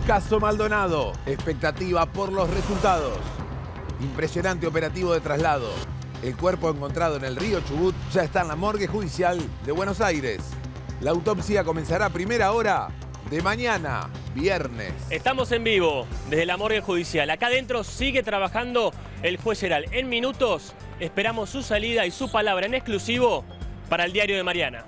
Caso Maldonado. Expectativa por los resultados. Impresionante operativo de traslado. El cuerpo encontrado en el río Chubut ya está en la morgue judicial de Buenos Aires. La autopsia comenzará a primera hora de mañana, viernes. Estamos en vivo desde la morgue judicial. Acá adentro sigue trabajando el juez Geral. En minutos esperamos su salida y su palabra en exclusivo para el diario de Mariana.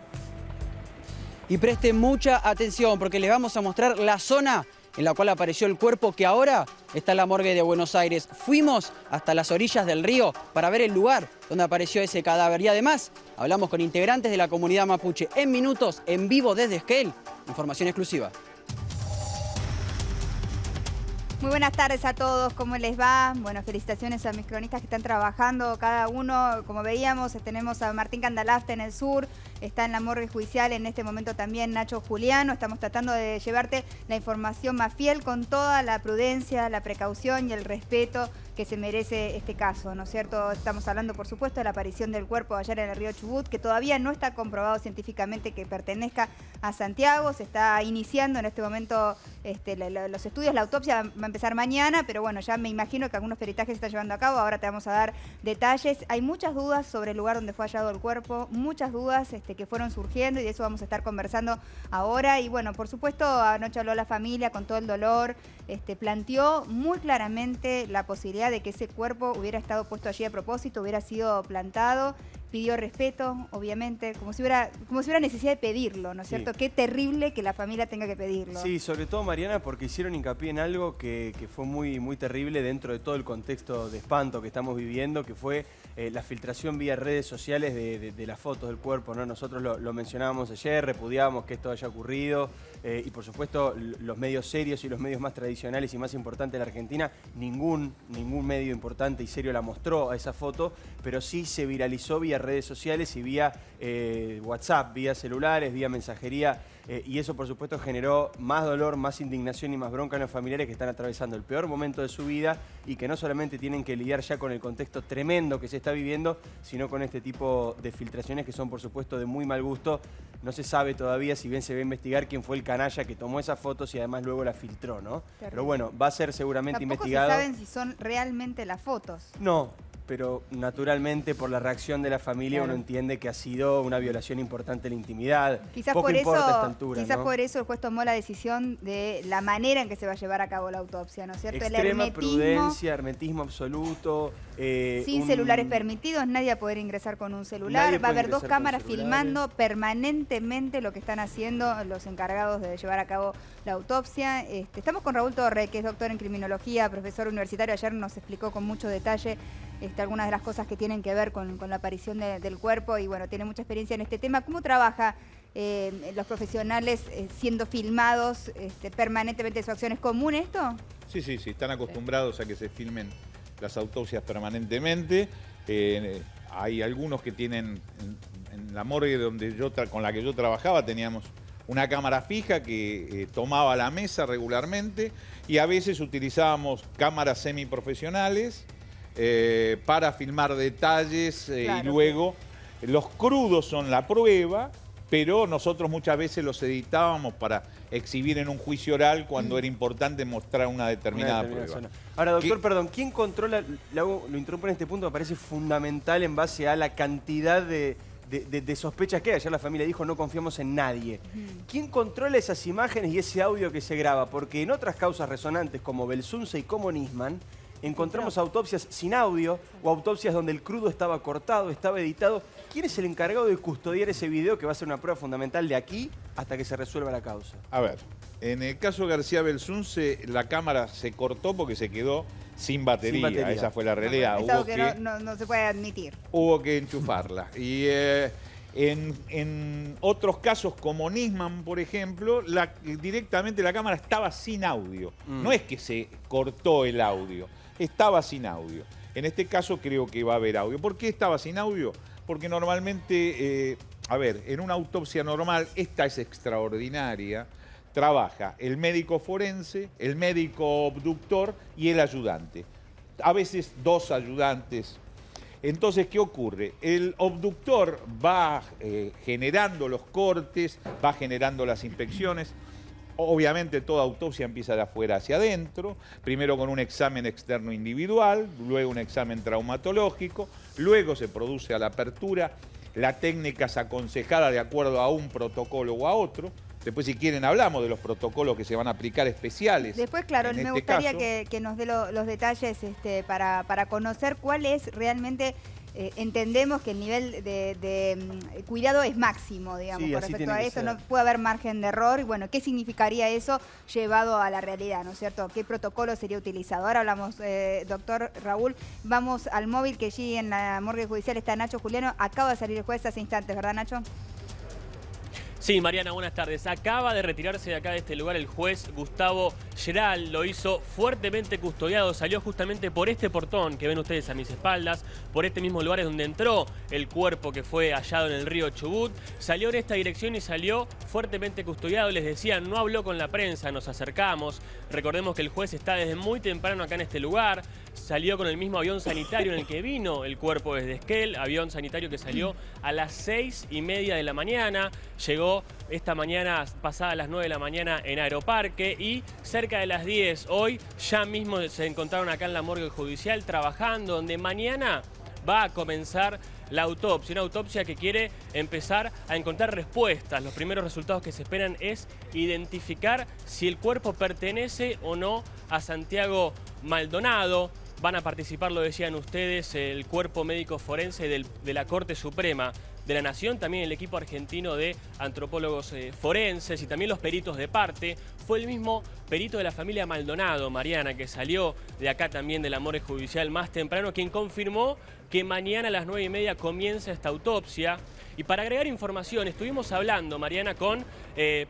Y preste mucha atención porque les vamos a mostrar la zona en la cual apareció el cuerpo que ahora está en la morgue de Buenos Aires. Fuimos hasta las orillas del río para ver el lugar donde apareció ese cadáver. Y además hablamos con integrantes de la comunidad mapuche en minutos, en vivo desde Esquel. Información exclusiva. Muy buenas tardes a todos, ¿cómo les va? Bueno, felicitaciones a mis cronistas que están trabajando, cada uno, como veíamos, tenemos a Martín Candalafte en el sur, está en la morgue judicial, en este momento también Nacho Juliano, estamos tratando de llevarte la información más fiel con toda la prudencia, la precaución y el respeto que se merece este caso, ¿no es cierto? Estamos hablando, por supuesto, de la aparición del cuerpo ayer en el río Chubut, que todavía no está comprobado científicamente que pertenezca a Santiago, se está iniciando en este momento los estudios, la autopsia va a empezar mañana, pero bueno, ya me imagino que algunos peritajes se están llevando a cabo, ahora te vamos a dar detalles. Hay muchas dudas sobre el lugar donde fue hallado el cuerpo, muchas dudas que fueron surgiendo y de eso vamos a estar conversando ahora. Y bueno, por supuesto, anoche habló la familia con todo el dolor, planteó muy claramente la posibilidad de que ese cuerpo hubiera estado puesto allí a propósito, hubiera sido plantado, pidió respeto, obviamente, como si hubiera necesidad de pedirlo, ¿no es cierto? Qué terrible que la familia tenga que pedirlo. Sí, sobre todo, Mariana, porque hicieron hincapié en algo que fue muy terrible dentro de todo el contexto de espanto que estamos viviendo, que fue la filtración vía redes sociales de las fotos del cuerpo, ¿no? Nosotros lo mencionábamos ayer, repudiábamos que esto haya ocurrido y por supuesto los medios serios y los medios más tradicionales y más importantes de la Argentina, ningún medio importante y serio la mostró a esa foto, pero sí se viralizó vía redes sociales y vía WhatsApp, vía celulares, vía mensajería, y eso por supuesto generó más dolor, más indignación y más bronca en los familiares que están atravesando el peor momento de su vida y que no solamente tienen que lidiar ya con el contexto tremendo que se está viviendo, sino con este tipo de filtraciones que son por supuesto de muy mal gusto. No se sabe todavía, si bien se va a investigar, quién fue el canalla que tomó esas fotos y además luego la filtró, ¿no? Terrible. Pero bueno, va a ser seguramente investigado. ¿Tampoco se saben si son realmente las fotos? No, pero naturalmente por la reacción de la familia uno entiende que ha sido una violación importante de la intimidad. Quizás Poco por importa eso, esta altura, quizás ¿no? por eso el juez tomó la decisión de la manera en que se va a llevar a cabo la autopsia, ¿no es cierto? Extrema prudencia, hermetismo absoluto. Sin celulares permitidos, nadie va a poder ingresar con un celular. Va a haber dos cámaras filmando permanentemente lo que están haciendo los encargados de llevar a cabo la autopsia. Estamos con Raúl Torre, que es doctor en criminología, profesor universitario. Ayer nos explicó con mucho detalle algunas de las cosas que tienen que ver con la aparición del cuerpo y bueno, tiene mucha experiencia en este tema. ¿Cómo trabaja los profesionales siendo filmados permanentemente de su acción? ¿Es común esto? Sí, están acostumbrados a que se filmen las autopsias permanentemente. Hay algunos que tienen, en la morgue con la que yo trabajaba, teníamos una cámara fija que tomaba la mesa regularmente y a veces utilizábamos cámaras semiprofesionales para filmar detalles y luego los crudos son la prueba, pero nosotros muchas veces los editábamos para exhibir en un juicio oral cuando era importante mostrar una determinada prueba. Zona. Ahora, doctor, perdón, ¿quién controla? Lo interrumpo en este punto, me parece fundamental en base a la cantidad de sospechas que hay. Ayer la familia dijo no confiamos en nadie. ¿Quién controla esas imágenes y ese audio que se graba? Porque en otras causas resonantes como Belsunce y como Nisman, encontramos autopsias sin audio o autopsias donde el crudo estaba cortado, estaba editado. ¿Quién es el encargado de custodiar ese video que va a ser una prueba fundamental de aquí hasta que se resuelva la causa? A ver, en el caso García Belsunce, la cámara se cortó porque se quedó sin batería. Esa fue la realidad. Es algo que no se puede admitir. Hubo que enchufarla. Y en otros casos, como Nisman, por ejemplo, directamente la cámara estaba sin audio. No es que se cortó el audio, estaba sin audio. En este caso creo que va a haber audio. ¿Por qué estaba sin audio? Porque normalmente, en una autopsia normal, esta es extraordinaria, trabaja el médico forense, el médico obductor y el ayudante. A veces dos ayudantes. Entonces, ¿qué ocurre? El obductor va generando los cortes, va generando las inspecciones. Obviamente toda autopsia empieza de afuera hacia adentro, primero con un examen externo individual, luego un examen traumatológico, luego se produce a la apertura, la técnica es aconsejada de acuerdo a un protocolo o a otro. Después, si quieren, hablamos de los protocolos que se van a aplicar especiales. Después, claro, me gustaría que nos dé los detalles para conocer cuál es realmente... entendemos que el nivel de cuidado es máximo, digamos, sí, con respecto a esto, no puede haber margen de error. Y bueno, ¿qué significaría eso llevado a la realidad, ¿no es cierto? ¿Qué protocolo sería utilizado? Ahora hablamos, doctor Raúl, vamos al móvil, que allí en la morgue judicial está Nacho Juliano. Acaba de salir el juez hace instantes, ¿verdad, Nacho? Sí, Mariana, buenas tardes. Acaba de retirarse de acá de este lugar el juez Gustavo Geral. Lo hizo fuertemente custodiado. Salió justamente por este portón que ven ustedes a mis espaldas. Por este mismo lugar es donde entró el cuerpo que fue hallado en el río Chubut. Salió en esta dirección y salió fuertemente custodiado. Les decía, no habló con la prensa, nos acercamos. Recordemos que el juez está desde muy temprano acá en este lugar. Salió con el mismo avión sanitario en el que vino el cuerpo desde Esquel. Avión sanitario que salió a las 6:30 de la mañana. Llegó esta mañana, pasada las 9 de la mañana, en Aeroparque, y cerca de las 10 hoy ya mismo se encontraron acá en la morgue judicial trabajando, donde mañana va a comenzar la autopsia, una autopsia que quiere empezar a encontrar respuestas. Los primeros resultados que se esperan es identificar si el cuerpo pertenece o no a Santiago Maldonado. Van a participar, lo decían ustedes, el cuerpo médico forense de la Corte Suprema de la Nación, también el equipo argentino de antropólogos forenses y también los peritos de parte. Fue el mismo perito de la familia Maldonado, Mariana, que salió de acá también de la morgue judicial más temprano, quien confirmó que mañana a las 9:30 comienza esta autopsia. Y para agregar información, estuvimos hablando, Mariana, con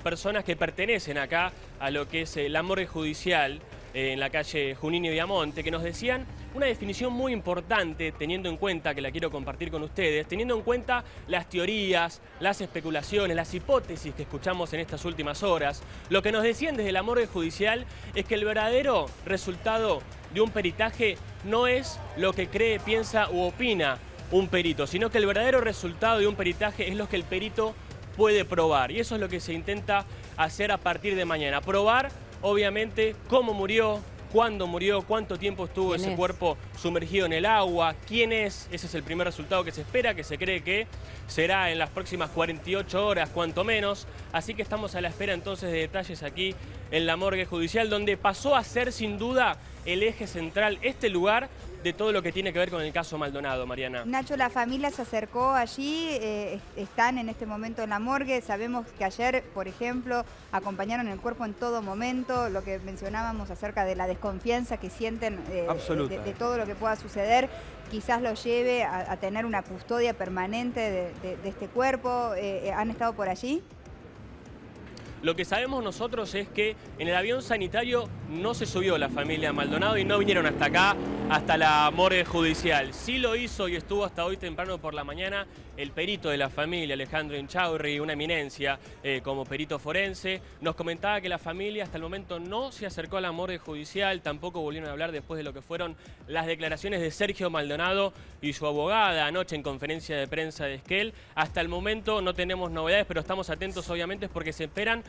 personas que pertenecen acá a lo que es la morgue judicial en la calle Junín y Viamonte, que nos decían una definición muy importante, teniendo en cuenta, que la quiero compartir con ustedes, teniendo en cuenta las teorías, las especulaciones, las hipótesis que escuchamos en estas últimas horas. Lo que nos decían desde la morgue judicial es que el verdadero resultado de un peritaje no es lo que cree, piensa u opina un perito, sino que el verdadero resultado de un peritaje es lo que el perito puede probar. Y eso es lo que se intenta hacer a partir de mañana. Probar, obviamente, cómo murió, cuándo murió, cuánto tiempo estuvo ese cuerpo sumergido en el agua, quién es. Ese es el primer resultado que se espera, que se cree que será en las próximas 48 horas, cuanto menos. Así que estamos a la espera entonces de detalles aquí en la morgue judicial, donde pasó a ser sin duda el eje central, este lugar, de todo lo que tiene que ver con el caso Maldonado, Mariana. Nacho, la familia se acercó allí, están en este momento en la morgue. Sabemos que ayer, por ejemplo, acompañaron el cuerpo en todo momento, lo que mencionábamos acerca de la desconfianza que sienten de todo lo que pueda suceder, quizás lo lleve a tener una custodia permanente de este cuerpo. ¿Han estado por allí? Lo que sabemos nosotros es que en el avión sanitario no se subió la familia Maldonado y no vinieron hasta acá, hasta la morgue judicial. Sí lo hizo y estuvo hasta hoy temprano por la mañana el perito de la familia, Alejandro Inchaurri, una eminencia como perito forense. Nos comentaba que la familia hasta el momento no se acercó a la morgue judicial, tampoco volvieron a hablar después de lo que fueron las declaraciones de Sergio Maldonado y su abogada anoche en conferencia de prensa de Esquel. Hasta el momento no tenemos novedades, pero estamos atentos obviamente porque se esperan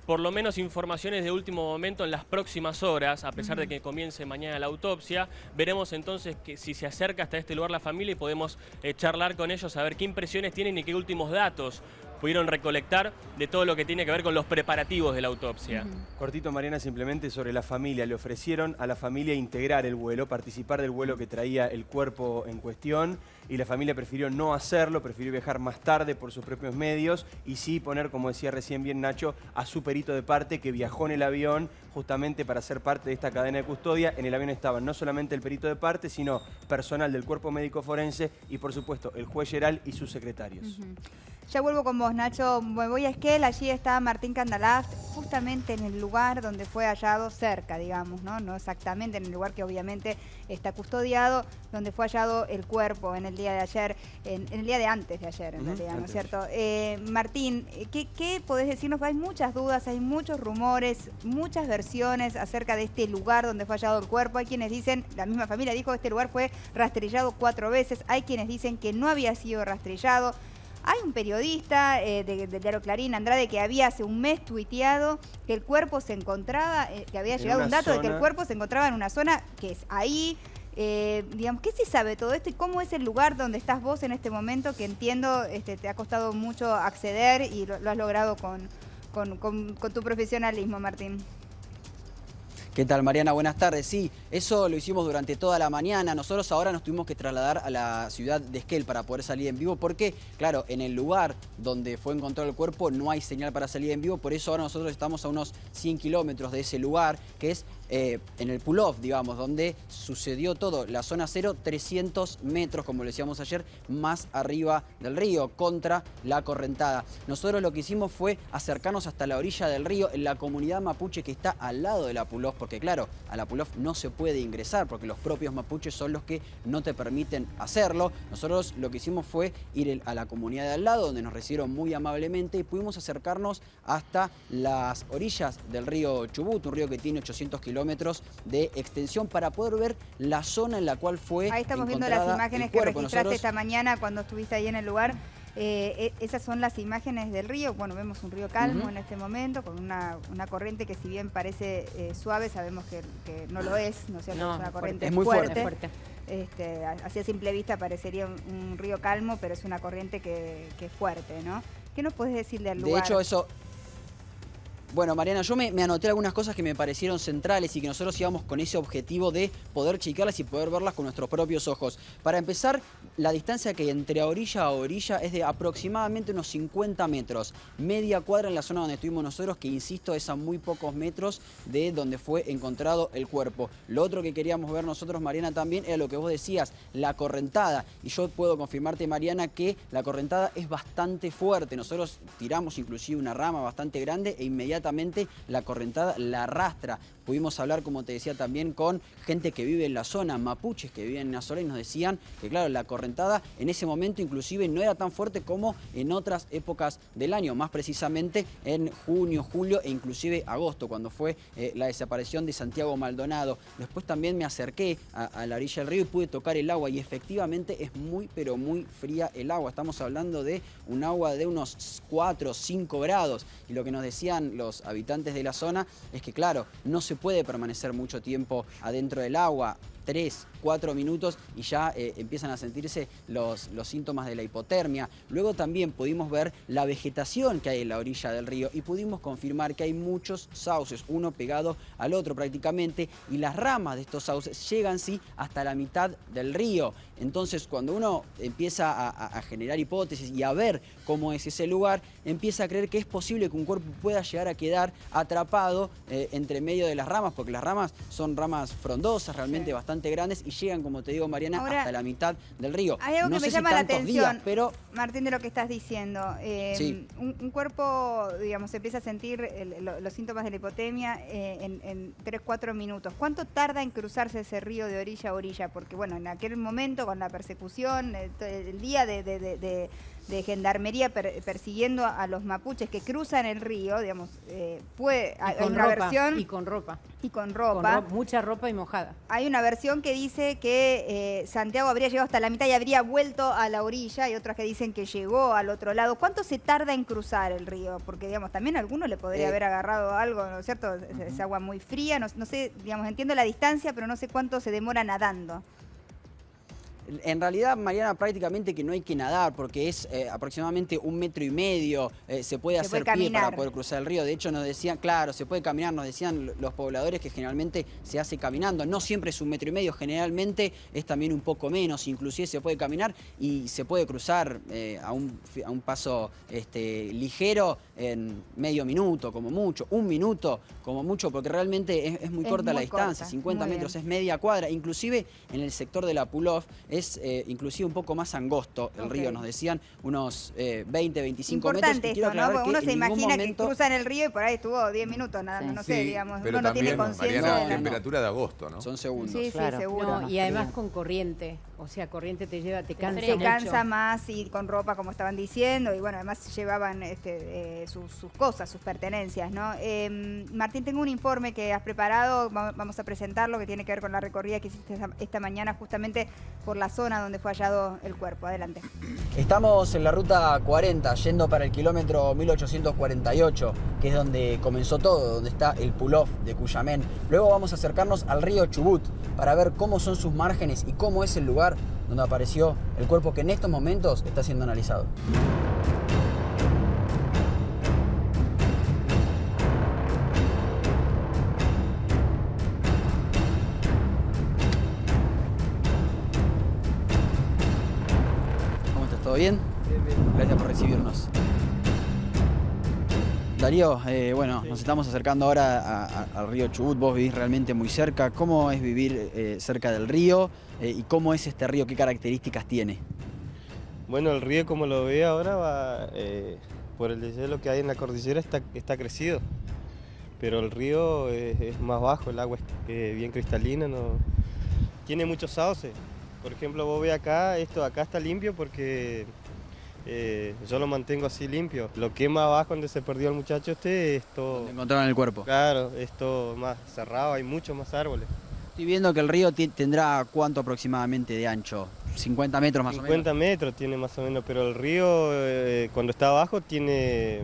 por lo menos informaciones de último momento en las próximas horas, a pesar de que comience mañana la autopsia. Veremos entonces que si se acerca hasta este lugar la familia y podemos charlar con ellos, a ver qué impresiones tienen y qué últimos datos pudieron recolectar de todo lo que tiene que ver con los preparativos de la autopsia. Cortito, Mariana, simplemente sobre la familia. Le ofrecieron a la familia integrar el vuelo, participar del vuelo que traía el cuerpo en cuestión, y la familia prefirió no hacerlo, prefirió viajar más tarde por sus propios medios y sí poner, como decía recién bien Nacho, a su perito de parte que viajó en el avión justamente para ser parte de esta cadena de custodia. En el avión estaban no solamente el perito de parte, sino personal del cuerpo médico forense y, por supuesto, el juez Geral y sus secretarios. Ya vuelvo con vos, Nacho. Me voy a Esquel, allí está Martín Candalaf, justamente en el lugar donde fue hallado, cerca, digamos, ¿no? No exactamente en el lugar que obviamente está custodiado, donde fue hallado el cuerpo en el día de ayer, en el día de antes de ayer, en realidad, ¿no es cierto? Martín, ¿qué podés decirnos? Hay muchas dudas, hay muchos rumores, muchas versiones acerca de este lugar donde fue hallado el cuerpo. Hay quienes dicen, la misma familia dijo, este lugar fue rastrillado 4 veces. Hay quienes dicen que no había sido rastrillado. Hay un periodista del diario Clarín, Andrade, que había hace un mes tuiteado que el cuerpo se encontraba, que había llegado un dato de que el cuerpo se encontraba en una zona que es ahí. Digamos, ¿qué se sabe de todo esto y cómo es el lugar donde estás vos en este momento? Que entiendo te ha costado mucho acceder y lo has logrado con tu profesionalismo, Martín. ¿Qué tal, Mariana? Buenas tardes. Sí, eso lo hicimos durante toda la mañana. Nosotros ahora nos tuvimos que trasladar a la ciudad de Esquel para poder salir en vivo porque, claro, en el lugar donde fue encontrado el cuerpo no hay señal para salir en vivo. Por eso ahora nosotros estamos a unos 100 kilómetros de ese lugar, que es en el pull-off, digamos, donde sucedió todo. La zona cero, 300 metros, como lo decíamos ayer, más arriba del río, contra la Correntada. Nosotros lo que hicimos fue acercarnos hasta la orilla del río, en la comunidad mapuche que está al lado de la pull-off, porque claro, a la pull-off no se puede ingresar, porque los propios mapuches son los que no te permiten hacerlo. Nosotros lo que hicimos fue ir a la comunidad de al lado, donde nos recibieron muy amablemente, y pudimos acercarnos hasta las orillas del río Chubut, un río que tiene 800 kilómetros de extensión, para poder ver la zona en la cual fue ahí estamos viendo las imágenes que registraste esta mañana cuando estuviste ahí en el lugar. Esas son las imágenes del río. Bueno, vemos un río calmo en este momento, con una corriente que si bien parece suave, sabemos que no lo es, ¿no es cierto? No, es una corriente es muy fuerte. Así a simple vista parecería un río calmo, pero es una corriente que es fuerte, ¿no? ¿Qué nos puedes decir del lugar? De hecho, eso... Bueno, Mariana, yo me anoté algunas cosas que me parecieron centrales y que nosotros íbamos con ese objetivo de poder chequearlas y poder verlas con nuestros propios ojos. Para empezar, la distancia que hay entre orilla a orilla es de aproximadamente unos 50 metros. Media cuadra en la zona donde estuvimos nosotros, que insisto, es a muy pocos metros de donde fue encontrado el cuerpo. Lo otro que queríamos ver nosotros, Mariana, también era lo que vos decías, la Correntada. Y yo puedo confirmarte, Mariana, que la Correntada es bastante fuerte. Nosotros tiramos inclusive una rama bastante grande e inmediatamente la Correntada la arrastra. Pudimos hablar, como te decía, también con gente que vive en la zona, mapuches que viven en la zona, y nos decían que, claro, la Correntada en ese momento inclusive no era tan fuerte como en otras épocas del año, más precisamente en junio, julio e inclusive agosto, cuando fue la desaparición de Santiago Maldonado. Después también me acerqué a la orilla del río y pude tocar el agua, y efectivamente es muy, pero muy fría el agua. Estamos hablando de un agua de unos 4 o 5 grados, y lo que nos decían los habitantes de la zona es que, claro, no se puede permanecer mucho tiempo adentro del agua. 3, 4 minutos y ya empiezan a sentirse los síntomas de la hipotermia. Luego también pudimos ver la vegetación que hay en la orilla del río y pudimos confirmar que hay muchos sauces, uno pegado al otro prácticamente, y las ramas de estos sauces llegan sí hasta la mitad del río. Entonces, cuando uno empieza a generar hipótesis y a ver cómo es ese lugar, empieza a creer que es posible que un cuerpo pueda llegar a quedar atrapado entre medio de las ramas, porque las ramas son ramas frondosas, realmente bastante grandes, y llegan, como te digo, Mariana, ahora, hasta la mitad del río. Hay algo que me llama la atención, días, pero... Martín, de lo que estás diciendo. Sí. Un cuerpo, digamos, empieza a sentir los síntomas de la hipotemia en 3-4 minutos. ¿Cuánto tarda en cruzarse ese río de orilla a orilla? Porque, bueno, en aquel momento, con la persecución, el día de gendarmería persiguiendo a los mapuches que cruzan el río, digamos, hay una versión... Y con ropa. Y con ropa. Mucha ropa y mojada. Hay una versión que dice que Santiago habría llegado hasta la mitad y habría vuelto a la orilla, y otras que dicen que llegó al otro lado. ¿Cuánto se tarda en cruzar el río? Porque, digamos, también a alguno le podría haber agarrado algo, ¿no es cierto? Es agua muy fría, no sé, digamos, entiendo la distancia, pero no sé cuánto se demora nadando. En realidad, Mariana, prácticamente que no hay que nadar, porque es aproximadamente 1,5 metros. Se puede hacer pie para poder cruzar el río. De hecho, nos decían, claro, se puede caminar, nos decían los pobladores que generalmente se hace caminando. No siempre es 1,5 metros, generalmente es también un poco menos. Inclusive se puede caminar y se puede cruzar a un paso ligero en medio minuto, como mucho. 1 minuto, como mucho, porque realmente es muy corta la distancia. 50 metros es media cuadra. Inclusive en el sector de la pull-off es inclusive un poco más angosto el río, nos decían unos 20, 25 metros. Importante esto, ¿no? Porque uno se imagina que cruzan el río y por ahí estuvo 10 minutos nadando, no sé, digamos, uno no tiene conciencia. Mariana, temperatura de agosto, ¿no? Son segundos. Sí, claro. Sí, seguro. No, y además con corriente O sea, corriente te lleva, te cansa Te mucho. cansa más y con ropa, como estaban diciendo, y bueno, además llevaban sus cosas, sus pertenencias, ¿no? Martín, tengo un informe que has preparado, vamos a presentarlo, que tiene que ver con la recorrida que hiciste esta mañana justamente por la zona donde fue hallado el cuerpo. Adelante. Estamos en la ruta 40, yendo para el kilómetro 1848, que es donde comenzó todo, donde está el pull-off de Cuyamén. Luego vamos a acercarnos al río Chubut para ver cómo son sus márgenes y cómo es el lugar donde apareció el cuerpo que en estos momentos está siendo analizado. ¿Cómo estás? ¿Todo bien? Bien. Gracias por recibirnos. Darío, bueno, nos estamos acercando ahora al río Chubut. Vos vivís realmente muy cerca. ¿Cómo es vivir cerca del río y cómo es este río? ¿Qué características tiene? Bueno, el río, como lo ve ahora, va, por el deshielo que hay en la cordillera está crecido. Pero el río es más bajo, el agua es bien cristalina, no tiene muchos sauces. Por ejemplo, vos ves acá, esto acá está limpio porque yo lo mantengo así limpio. Lo que es más abajo donde se perdió el muchacho es todo... ¿Dónde encontraron el cuerpo? Claro, es todo más cerrado, hay muchos más árboles. Estoy viendo que el río tendrá ¿cuánto aproximadamente de ancho? ¿50 metros más o menos? 50 metros tiene más o menos, pero el río cuando está abajo tiene...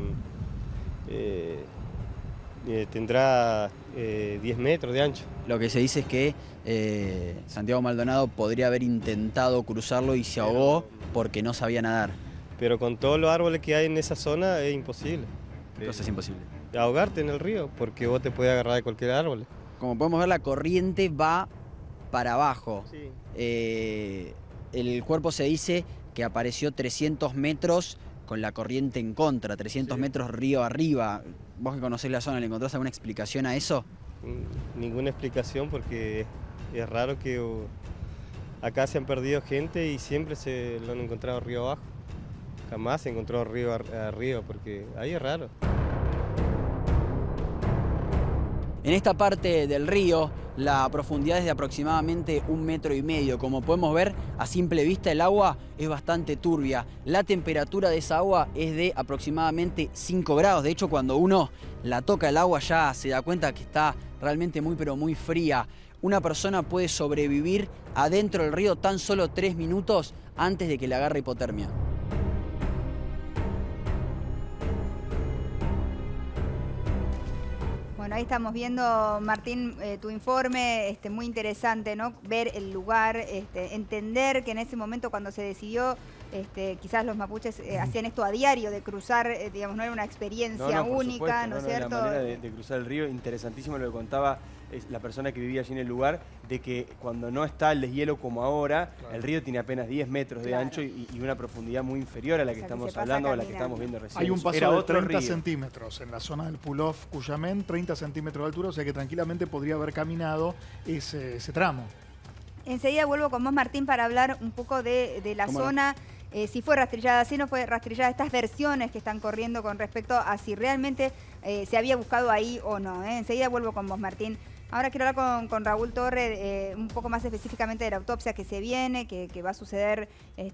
tendrá 10 metros de ancho. Lo que se dice es que Santiago Maldonado podría haber intentado cruzarlo y se ahogó porque no sabía nadar. Pero con todos los árboles que hay en esa zona es imposible. Entonces es imposible. Ahogarte en el río, porque vos te puedes agarrar de cualquier árbol. Como podemos ver, la corriente va para abajo. Sí. El cuerpo se dice que apareció 300 metros con la corriente en contra, 300 metros río arriba. Vos que conocés la zona, ¿le encontrás alguna explicación a eso? Ninguna explicación porque es raro que acá se han perdido gente y siempre se lo han encontrado río abajo. Jamás se encontró río arriba porque ahí es raro. En esta parte del río, la profundidad es de aproximadamente 1,5 metros. Como podemos ver, a simple vista el agua es bastante turbia. La temperatura de esa agua es de aproximadamente 5 grados. De hecho, cuando uno la toca el agua ya se da cuenta que está realmente muy pero muy fría. Una persona puede sobrevivir adentro del río tan solo 3 minutos antes de que le agarre hipotermia. Bueno, ahí estamos viendo, Martín, tu informe, muy interesante, ¿no? Ver el lugar, entender que en ese momento cuando se decidió, quizás los mapuches hacían esto a diario, de cruzar, digamos, no era una experiencia única, ¿no es cierto? La manera de cruzar el río, interesantísimo lo que contaba la persona que vivía allí en el lugar, de que cuando no está el deshielo como ahora, el río tiene apenas 10 metros de ancho y una profundidad muy inferior a la que estamos hablando o a la que estamos viendo recién. Hay un paso de 30 centímetros en la zona del pull-off Cuyamén, 30 centímetros de altura, o sea que tranquilamente podría haber caminado ese tramo. Enseguida vuelvo con vos, Martín, para hablar un poco de la zona. Si fue rastrillada, si no fue rastrillada, estas versiones que están corriendo con respecto a si realmente se había buscado ahí o no. Enseguida vuelvo con vos, Martín. Ahora quiero hablar con Raúl Torre un poco más específicamente de la autopsia que se viene, que va a suceder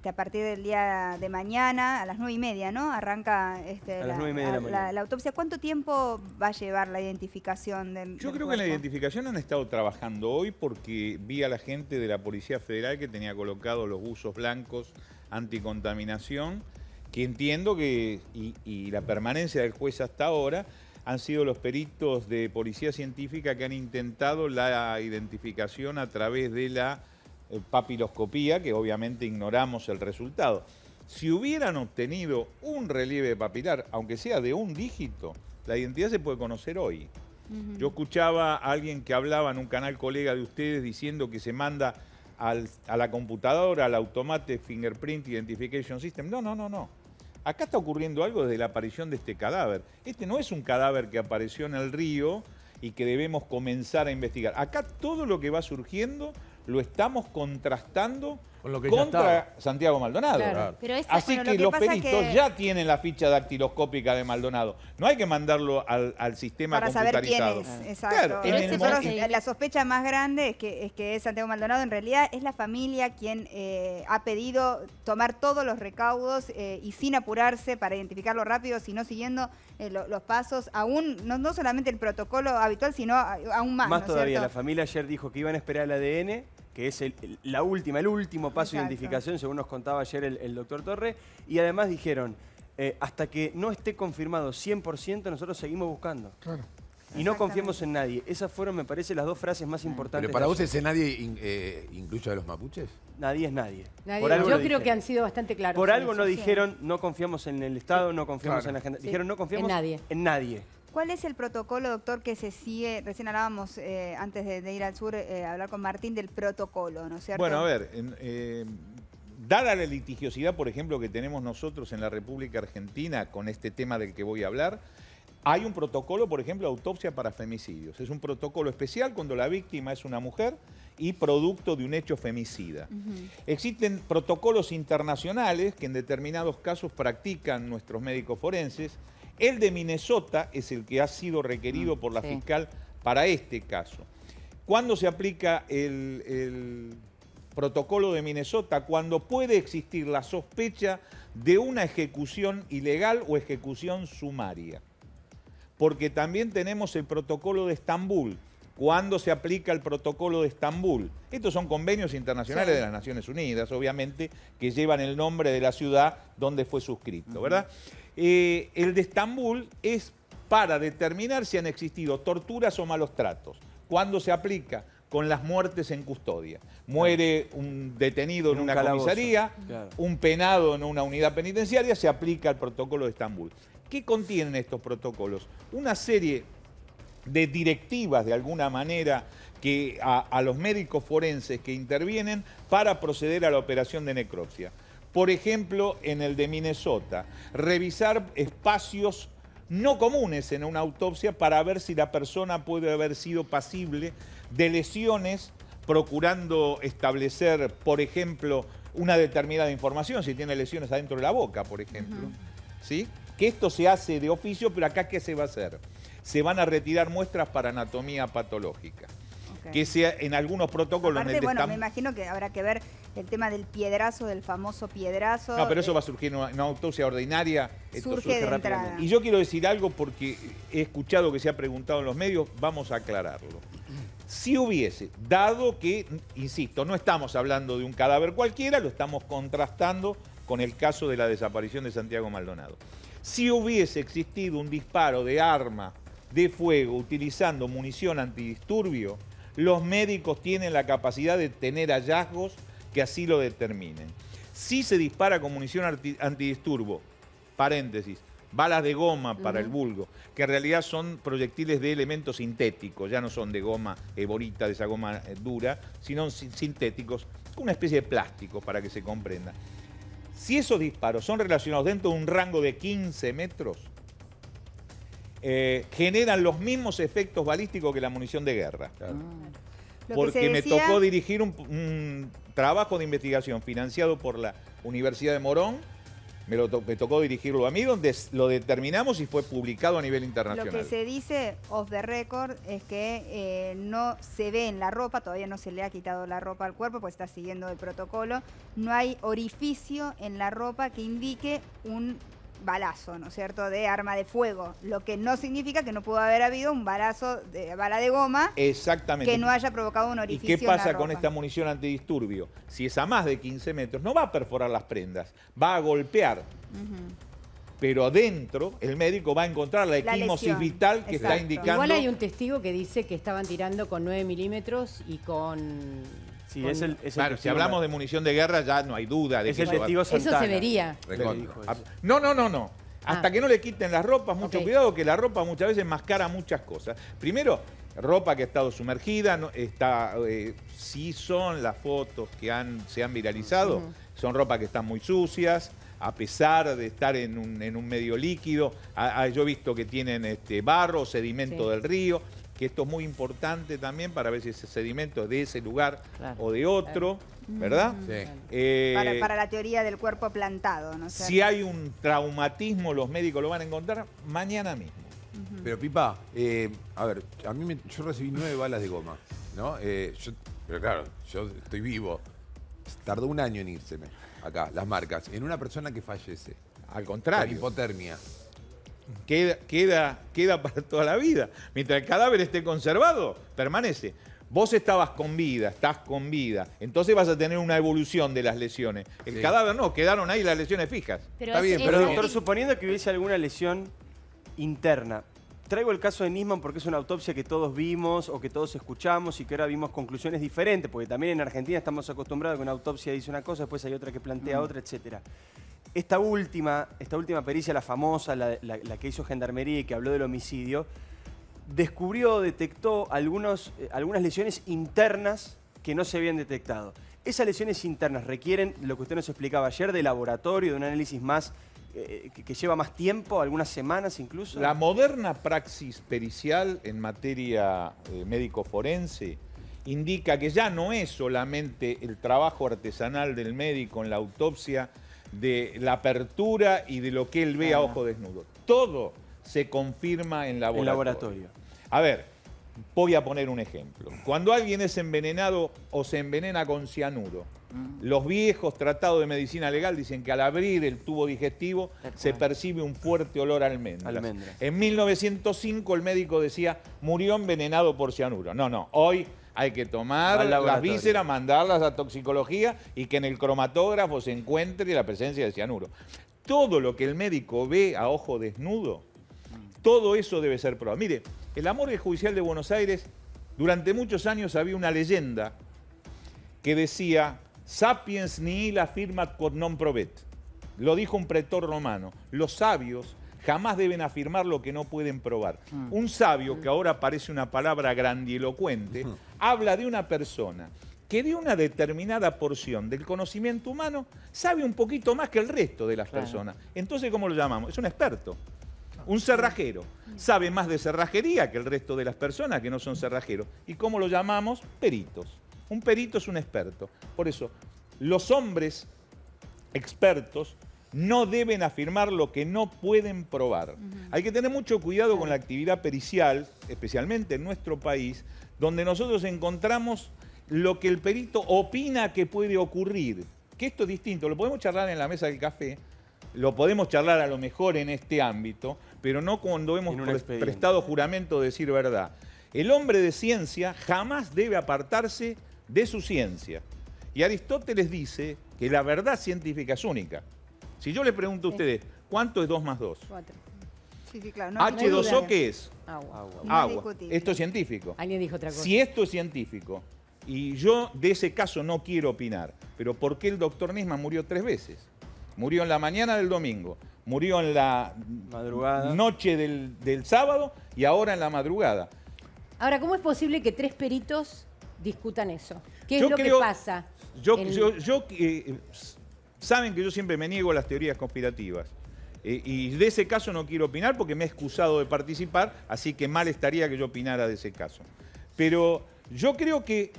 a partir del día de mañana, a las 9:30, ¿no? Arranca a las 9:30 de la mañana. La autopsia. ¿Cuánto tiempo va a llevar la identificación del Yo creo cuerpo? que en la identificación han estado trabajando hoy porque vi a la gente de la Policía Federal que tenía colocados los buzos blancos anticontaminación, que entiendo que, y la permanencia del juez hasta ahora, han sido los peritos de policía científica que han intentado la identificación a través de la papiloscopía, que obviamente ignoramos el resultado. Si hubieran obtenido un relieve papilar, aunque sea de un dígito, la identidad se puede conocer hoy. Yo escuchaba a alguien que hablaba en un canal colega de ustedes diciendo que se manda a la computadora, al Automatic Fingerprint Identification System. No. Acá está ocurriendo algo desde la aparición de este cadáver. Este no es un cadáver que apareció en el río y que debemos comenzar a investigar. Acá todo lo que va surgiendo lo estamos contrastando Con lo que ya contra estaba. Santiago Maldonado. Claro. Pero Así bueno, que lo los pasa peritos que ya tienen la ficha dactiloscópica de Maldonado. No hay que mandarlo al sistema para saber quién computarizado. es, exacto. Claro, Pero en ese el proceso- La sospecha más grande es que es Santiago Maldonado. En realidad es la familia quien ha pedido tomar todos los recaudos y sin apurarse para identificarlo rápido, sino siguiendo los pasos, aún no solamente el protocolo habitual, sino aún más. Más ¿no es todavía, cierto? la familia ayer dijo que iban a esperar el ADN, que es el último paso de Exacto. identificación, según nos contaba ayer el doctor Torre, y además dijeron, hasta que no esté confirmado 100%, nosotros seguimos buscando. Claro. Y no confiemos en nadie. Esas fueron, me parece, las dos frases más importantes. Pero para de vos ayer. ese nadie incluye a los mapuches. Nadie es nadie. Nadie- Por algo yo lo creo dijeron. que han sido bastante claros. Por en algo eso, no sí. dijeron, no confiamos en el Estado, no confiamos Claro. en la gente. Sí. Dijeron, no confiamos En nadie. En nadie. ¿Cuál es el protocolo, doctor, que se sigue? Recién hablábamos, antes de ir al sur, hablar con Martín del protocolo, ¿no es cierto? Bueno, a ver, dada la litigiosidad, por ejemplo, que tenemos nosotros en la República Argentina con este tema del que voy a hablar, hay un protocolo, por ejemplo, de autopsia para femicidios. Es un protocolo especial cuando la víctima es una mujer y producto de un hecho femicida. Existen protocolos internacionales que en determinados casos practican nuestros médicos forenses. El de Minnesota es el que ha sido requerido por la sí. fiscal para este caso. ¿Cuándo se aplica el protocolo de Minnesota? Cuando puede existir la sospecha de una ejecución ilegal o ejecución sumaria. Porque también tenemos el protocolo de Estambul. ¿Cuándo se aplica el protocolo de Estambul? Estos son convenios internacionales de las Naciones Unidas, obviamente, que llevan el nombre de la ciudad donde fue suscrito, ¿verdad? El de Estambul es para determinar si han existido torturas o malos tratos. ¿Cuándo se aplica? Con las muertes en custodia. Muere un detenido en En un una calabozo. comisaría, Claro. un penado en una unidad penitenciaria, se aplica el protocolo de Estambul. ¿Qué contienen estos protocolos? Una serie de directivas, de alguna manera, que a los médicos forenses que intervienen para proceder a la operación de necropsia. Por ejemplo, en el de Minnesota, revisar espacios no comunes en una autopsia para ver si la persona puede haber sido pasible de lesiones, procurando establecer, por ejemplo, una determinada información, si tiene lesiones adentro de la boca, por ejemplo. ¿Sí? Que esto se hace de oficio, pero acá ¿qué se va a hacer? Se van a retirar muestras para anatomía patológica. Ok. Que sea en algunos protocolos... Aparte, en el de bueno, Estambul- me imagino que habrá que ver el tema del piedrazo, del famoso piedrazo. No, pero eso va a surgir en una autopsia ordinaria. Esto surge de rápidamente. entrada. Y yo quiero decir algo porque he escuchado que se ha preguntado en los medios, vamos a aclararlo. Si hubiese, dado que, insisto, no estamos hablando de un cadáver cualquiera, lo estamos contrastando con el caso de la desaparición de Santiago Maldonado. Si hubiese existido un disparo de arma de fuego utilizando munición antidisturbio, los médicos tienen la capacidad de tener hallazgos que así lo determinen. Si se dispara con munición antidisturbio, paréntesis, balas de goma para el vulgo, que en realidad son proyectiles de elementos sintéticos, ya no son de goma eborita, de esa goma dura, sino sintéticos, una especie de plástico para que se comprenda. Si esos disparos son relacionados dentro de un rango de 15 metros, generan los mismos efectos balísticos que la munición de guerra. Lo que Porque se me decía- tocó dirigir un trabajo de investigación financiado por la Universidad de Morón, me tocó dirigirlo a mí, donde lo determinamos y fue publicado a nivel Lo internacional. que se dice off the record es que no se ve en la ropa, todavía no se le ha quitado la ropa al cuerpo, pues está siguiendo el protocolo. No hay orificio en la ropa que indique un balazo, ¿no es cierto?, de arma de fuego, lo que no significa que no pudo haber habido un balazo de bala de goma Exactamente. que no haya provocado un ¿Y orificio qué pasa en la con ropa. esta munición antidisturbio? Si es a más de 15 metros, no va a perforar las prendas, va a golpear. Pero adentro, el médico va a encontrar la equimosis lesión. vital que está Exacto. indicando... Igual hay un testigo que dice que estaban tirando con 9 milímetros y con... Sí, con- es el Claro, si testigo- hablamos de munición de guerra ya no hay duda de es que el eso va- testigo Eso Santana. se vería. Recontra. Le dijo eso. No. Hasta Ah. que no le quiten las ropas, mucho Ok. cuidado, que la ropa muchas veces mascara muchas cosas. Primero, ropa que ha estado sumergida, sí son las fotos que se han viralizado, son ropa que están muy sucias, a pesar de estar en un medio líquido. Yo he visto que tienen barro, sedimento Sí. del río, que esto es muy importante también para ver si ese sedimento es de ese lugar o de otro, ¿verdad? Sí. Para la teoría del cuerpo plantado, ¿no es cierto? Si hay un traumatismo, los médicos lo van a encontrar mañana mismo. Pero Pipa, a ver, yo recibí 9 balas de goma, ¿no? Pero claro, yo estoy vivo. Tardó un año en írseme acá, las marcas. En una persona que fallece. Al contrario. Con hipotermia. Queda para toda la vida. Mientras el cadáver esté conservado, permanece. Vos estabas con vida, estás con vida. Entonces vas a tener una evolución de las lesiones. El cadáver no, quedaron ahí las lesiones fijas. Pero está bien, pero doctor, suponiendo que hubiese alguna lesión interna, traigo el caso de Nisman porque es una autopsia que todos vimos o que todos escuchamos y que ahora vimos conclusiones diferentes, porque también en Argentina estamos acostumbrados a que una autopsia dice una cosa, después hay otra que plantea otra, etcétera. Esta última pericia, la famosa, la que hizo Gendarmería y que habló del homicidio, detectó algunas lesiones internas que no se habían detectado. Esas lesiones internas requieren, lo que usted nos explicaba ayer, de laboratorio, de un análisis más que lleva más tiempo, algunas semanas incluso. La moderna praxis pericial en materia médico-forense indica que ya no es solamente el trabajo artesanal del médico en la autopsia, de la apertura y de lo que él ve a ojo desnudo. Todo se confirma en laboratorio. A ver, voy a poner un ejemplo. Cuando alguien es envenenado o se envenena con cianuro, los viejos tratados de medicina legal dicen que al abrir el tubo digestivo se percibe un fuerte olor a almendras. En 1905 el médico decía, murió envenenado por cianuro. No, hoy hay que tomar las vísceras, mandarlas a toxicología y que en el cromatógrafo se encuentre la presencia de cianuro. Todo lo que el médico ve a ojo desnudo, todo eso debe ser probado. Mire, en la morgue judicial de Buenos Aires, durante muchos años había una leyenda que decía sapiens nihil affirmat quod non provet. Lo dijo un pretor romano. Los sabios jamás deben afirmar lo que no pueden probar. Un sabio, que ahora parece una palabra grandilocuente, habla de una persona que de una determinada porción del conocimiento humano sabe un poquito más que el resto de las personas. Entonces, ¿cómo lo llamamos? Es un experto. Un cerrajero. Sabe más de cerrajería que el resto de las personas que no son cerrajeros. ¿Y cómo lo llamamos? Peritos. Un perito es un experto. Por eso, los hombres expertos no deben afirmar lo que no pueden probar. Hay que tener mucho cuidado con la actividad pericial, especialmente en nuestro país, donde nosotros encontramos lo que el perito opina que puede ocurrir. Que esto es distinto, lo podemos charlar en la mesa del café, lo podemos charlar a lo mejor en este ámbito, pero no cuando hemos prestado juramento de decir verdad. El hombre de ciencia jamás debe apartarse de su ciencia. Y Aristóteles dice que la verdad científica es única. Si yo les pregunto a ustedes, ¿cuánto es 2 más 2? 4. Sí, claro. H2O, ¿qué es? Agua. Esto es científico. Alguien dijo otra cosa. Si esto es científico, y yo de ese caso no quiero opinar, pero ¿por qué el doctor Nisman murió 3 veces? Murió en la mañana del domingo, murió en la noche del sábado y ahora en la madrugada. Ahora, ¿cómo es posible que 3 peritos discutan eso? ¿Qué es lo que pasa? Saben que yo siempre me niego a las teorías conspirativas. Y de ese caso no quiero opinar porque me he excusado de participar, así que mal estaría que yo opinara de ese caso. Pero yo creo que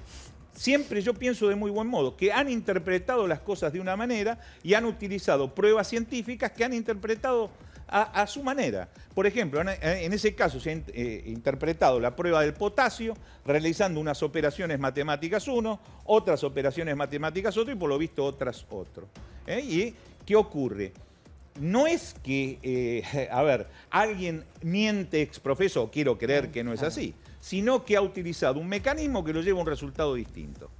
siempre yo pienso de muy buen modo, que han interpretado las cosas de una manera y han utilizado pruebas científicas que han interpretado a su manera. Por ejemplo, en ese caso se ha interpretado la prueba del potasio, realizando unas operaciones matemáticas uno, otras operaciones matemáticas otro y por lo visto otras otro. ¿Y qué ocurre? No es que, alguien miente exprofeso, o quiero creer que no es así, sino que ha utilizado un mecanismo que lo lleva a un resultado distinto.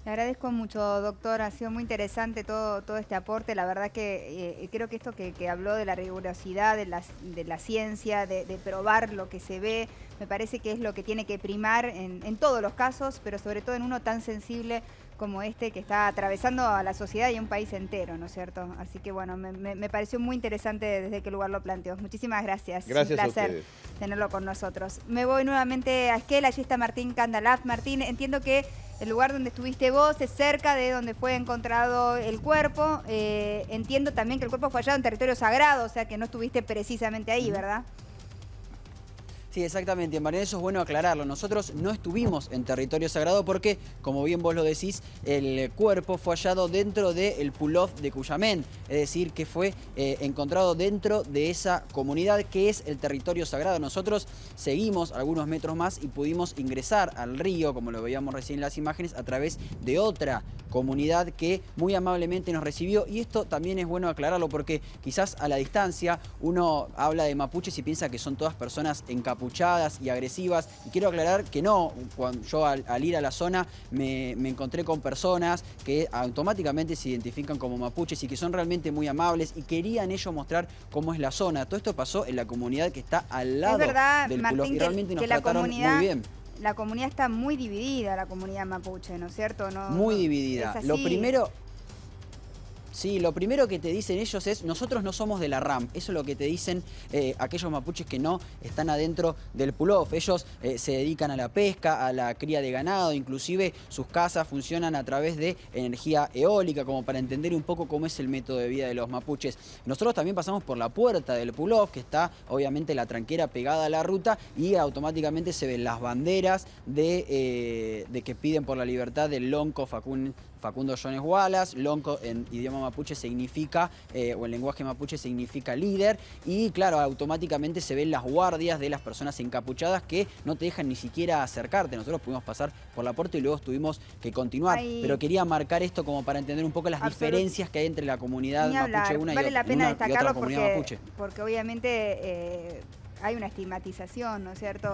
Le agradezco mucho, doctor. Ha sido muy interesante todo este aporte. La verdad que creo que esto que habló de la rigurosidad, de la ciencia, de probar lo que se ve, me parece que es lo que tiene que primar en todos los casos, pero sobre todo en uno tan sensible como este que está atravesando a la sociedad y a un país entero, ¿no es cierto? Así que bueno, me pareció muy interesante desde qué lugar lo planteó. Muchísimas gracias. Gracias un placer a ustedes. Tenerlo con nosotros. Me voy nuevamente a Esquel, allí está Martín Kandalaf. Martín, entiendo que el lugar donde estuviste vos es cerca de donde fue encontrado el cuerpo. Entiendo también que el cuerpo fue hallado en territorio sagrado, o sea que no estuviste precisamente ahí, ¿verdad? Sí, exactamente, Mariana, eso es bueno aclararlo. Nosotros no estuvimos en territorio sagrado porque, como bien vos lo decís, el cuerpo fue hallado dentro del pull-off de Cuyamén, es decir, que fue encontrado dentro de esa comunidad que es el territorio sagrado. Nosotros seguimos algunos metros más y pudimos ingresar al río, como lo veíamos recién en las imágenes, a través de otra comunidad que muy amablemente nos recibió. Y esto también es bueno aclararlo porque quizás a la distancia uno habla de mapuches y piensa que son todas personas encapuchadas y agresivas, y quiero aclarar que no. Cuando yo al ir a la zona me encontré con personas que automáticamente se identifican como mapuches y que son realmente muy amables y querían ellos mostrar cómo es la zona. Todo esto pasó en la comunidad que está al lado del pull-off y realmente nos trataron muy bien. La comunidad está muy dividida, la comunidad mapuche, ¿no es cierto? Muy dividida. Lo primero... Sí, lo primero que te dicen ellos es, nosotros no somos de la RAM. Eso es lo que te dicen aquellos mapuches que no están adentro del pull-off. Ellos se dedican a la pesca, a la cría de ganado, inclusive sus casas funcionan a través de energía eólica, como para entender un poco cómo es el método de vida de los mapuches. Nosotros también pasamos por la puerta del pull-off, que está obviamente la tranquera pegada a la ruta, y automáticamente se ven las banderas de que piden por la libertad del lonco Facundo Jones Wallace. Lonco en idioma mapuche significa, o en lenguaje mapuche significa líder, y claro, automáticamente se ven las guardias de las personas encapuchadas que no te dejan ni siquiera acercarte. Nosotros pudimos pasar por la puerta y luego tuvimos que continuar, pero quería marcar esto como para entender un poco las diferencias que hay entre la comunidad mapuche vale la pena destacarlo porque obviamente hay una estigmatización, ¿no es cierto?,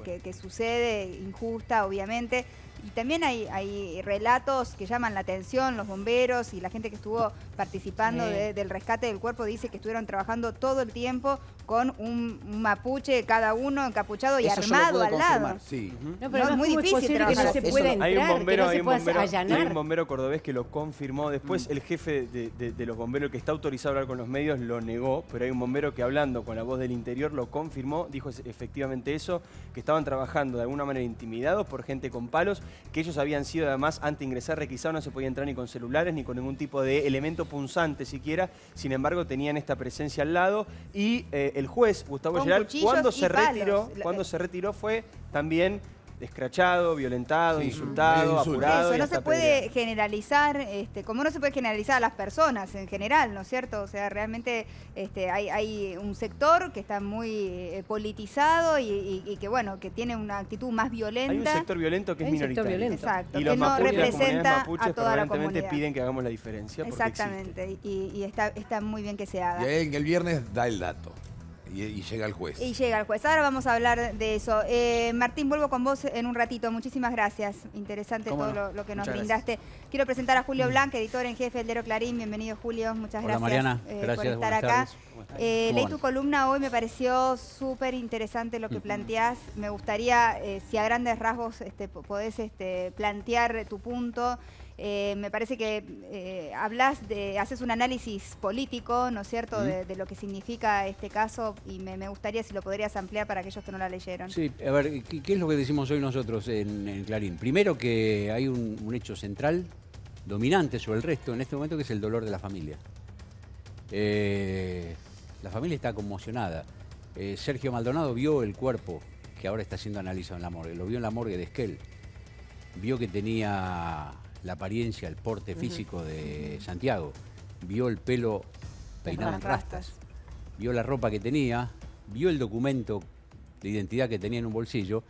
que sucede, injusta, obviamente. Y también hay relatos que llaman la atención, los bomberos y la gente que estuvo participando del rescate del cuerpo dice que estuvieron trabajando todo el tiempo con un mapuche, cada uno encapuchado y armado al lado. Sí. No, pero es muy difícil que no se pueda entrar, hay allanar. un bombero cordobés que lo confirmó. Después el jefe de los bomberos, que está autorizado a hablar con los medios, lo negó, pero hay un bombero que, hablando con la voz del interior, lo confirmó, dijo efectivamente eso, que estaban trabajando de alguna manera intimidados por gente con palos, que ellos habían sido además, antes de ingresar requisados, no se podía entrar ni con celulares ni con ningún tipo de elemento punzante siquiera. Sin embargo, tenían esta presencia al lado, y el juez Gustavo Geral, cuando se retiró fue también escrachado, violentado, insultado, apurado. Eso no se puede generalizar, como no se puede generalizar a las personas en general, ¿no es cierto? O sea, realmente hay un sector que está muy politizado y que, bueno, que tiene una actitud más violenta. Hay un sector violento que es minoritario. Exacto, y los que no mapuches, representa las comunidades a toda la permanentemente comunidad. piden que hagamos la diferencia. Exactamente, y está muy bien que se haga. Y el viernes da el dato. Y llega el juez. Y llega el juez. Ahora vamos a hablar de eso. Martín, vuelvo con vos en un ratito. Muchísimas gracias. Interesante todo lo que nos brindaste. Quiero presentar a Julio Blanc, editor en jefe del diario Clarín. Bienvenido, Julio. Muchas gracias, Mariana. Gracias por estar acá. Leí tu van? columna hoy, me pareció súper interesante lo que planteás. Me gustaría, si a grandes rasgos podés plantear tu punto. Me parece que haces un análisis político, ¿no es cierto?, de lo que significa este caso, y me gustaría si lo podrías ampliar para aquellos que no la leyeron. Sí, a ver, ¿qué es lo que decimos hoy nosotros en Clarín? Primero, que hay un hecho central, dominante sobre el resto en este momento, que es el dolor de la familia. La familia está conmocionada. Sergio Maldonado vio el cuerpo que ahora está siendo analizado en la morgue, lo vio en la morgue de Esquel, vio que tenía la apariencia, el porte físico de Santiago, vio el pelo peinado en rastas, vio la ropa que tenía, vio el documento de identidad que tenía en un bolsillo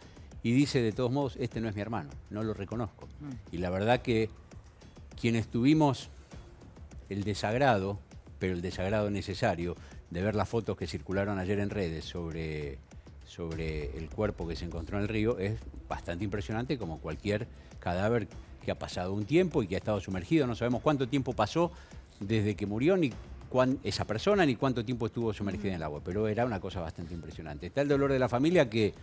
y dice, de todos modos, este no es mi hermano, no lo reconozco. Y la verdad que quienes tuvimos el desagrado, pero el desagrado necesario, de ver las fotos que circularon ayer en redes sobre el cuerpo que se encontró en el río, es bastante impresionante, como cualquier cadáver que ha pasado un tiempo y que ha estado sumergido. No sabemos cuánto tiempo pasó desde que murió ni esa persona, ni cuánto tiempo estuvo sumergida en el agua, pero era una cosa bastante impresionante. Está el dolor de la familia, que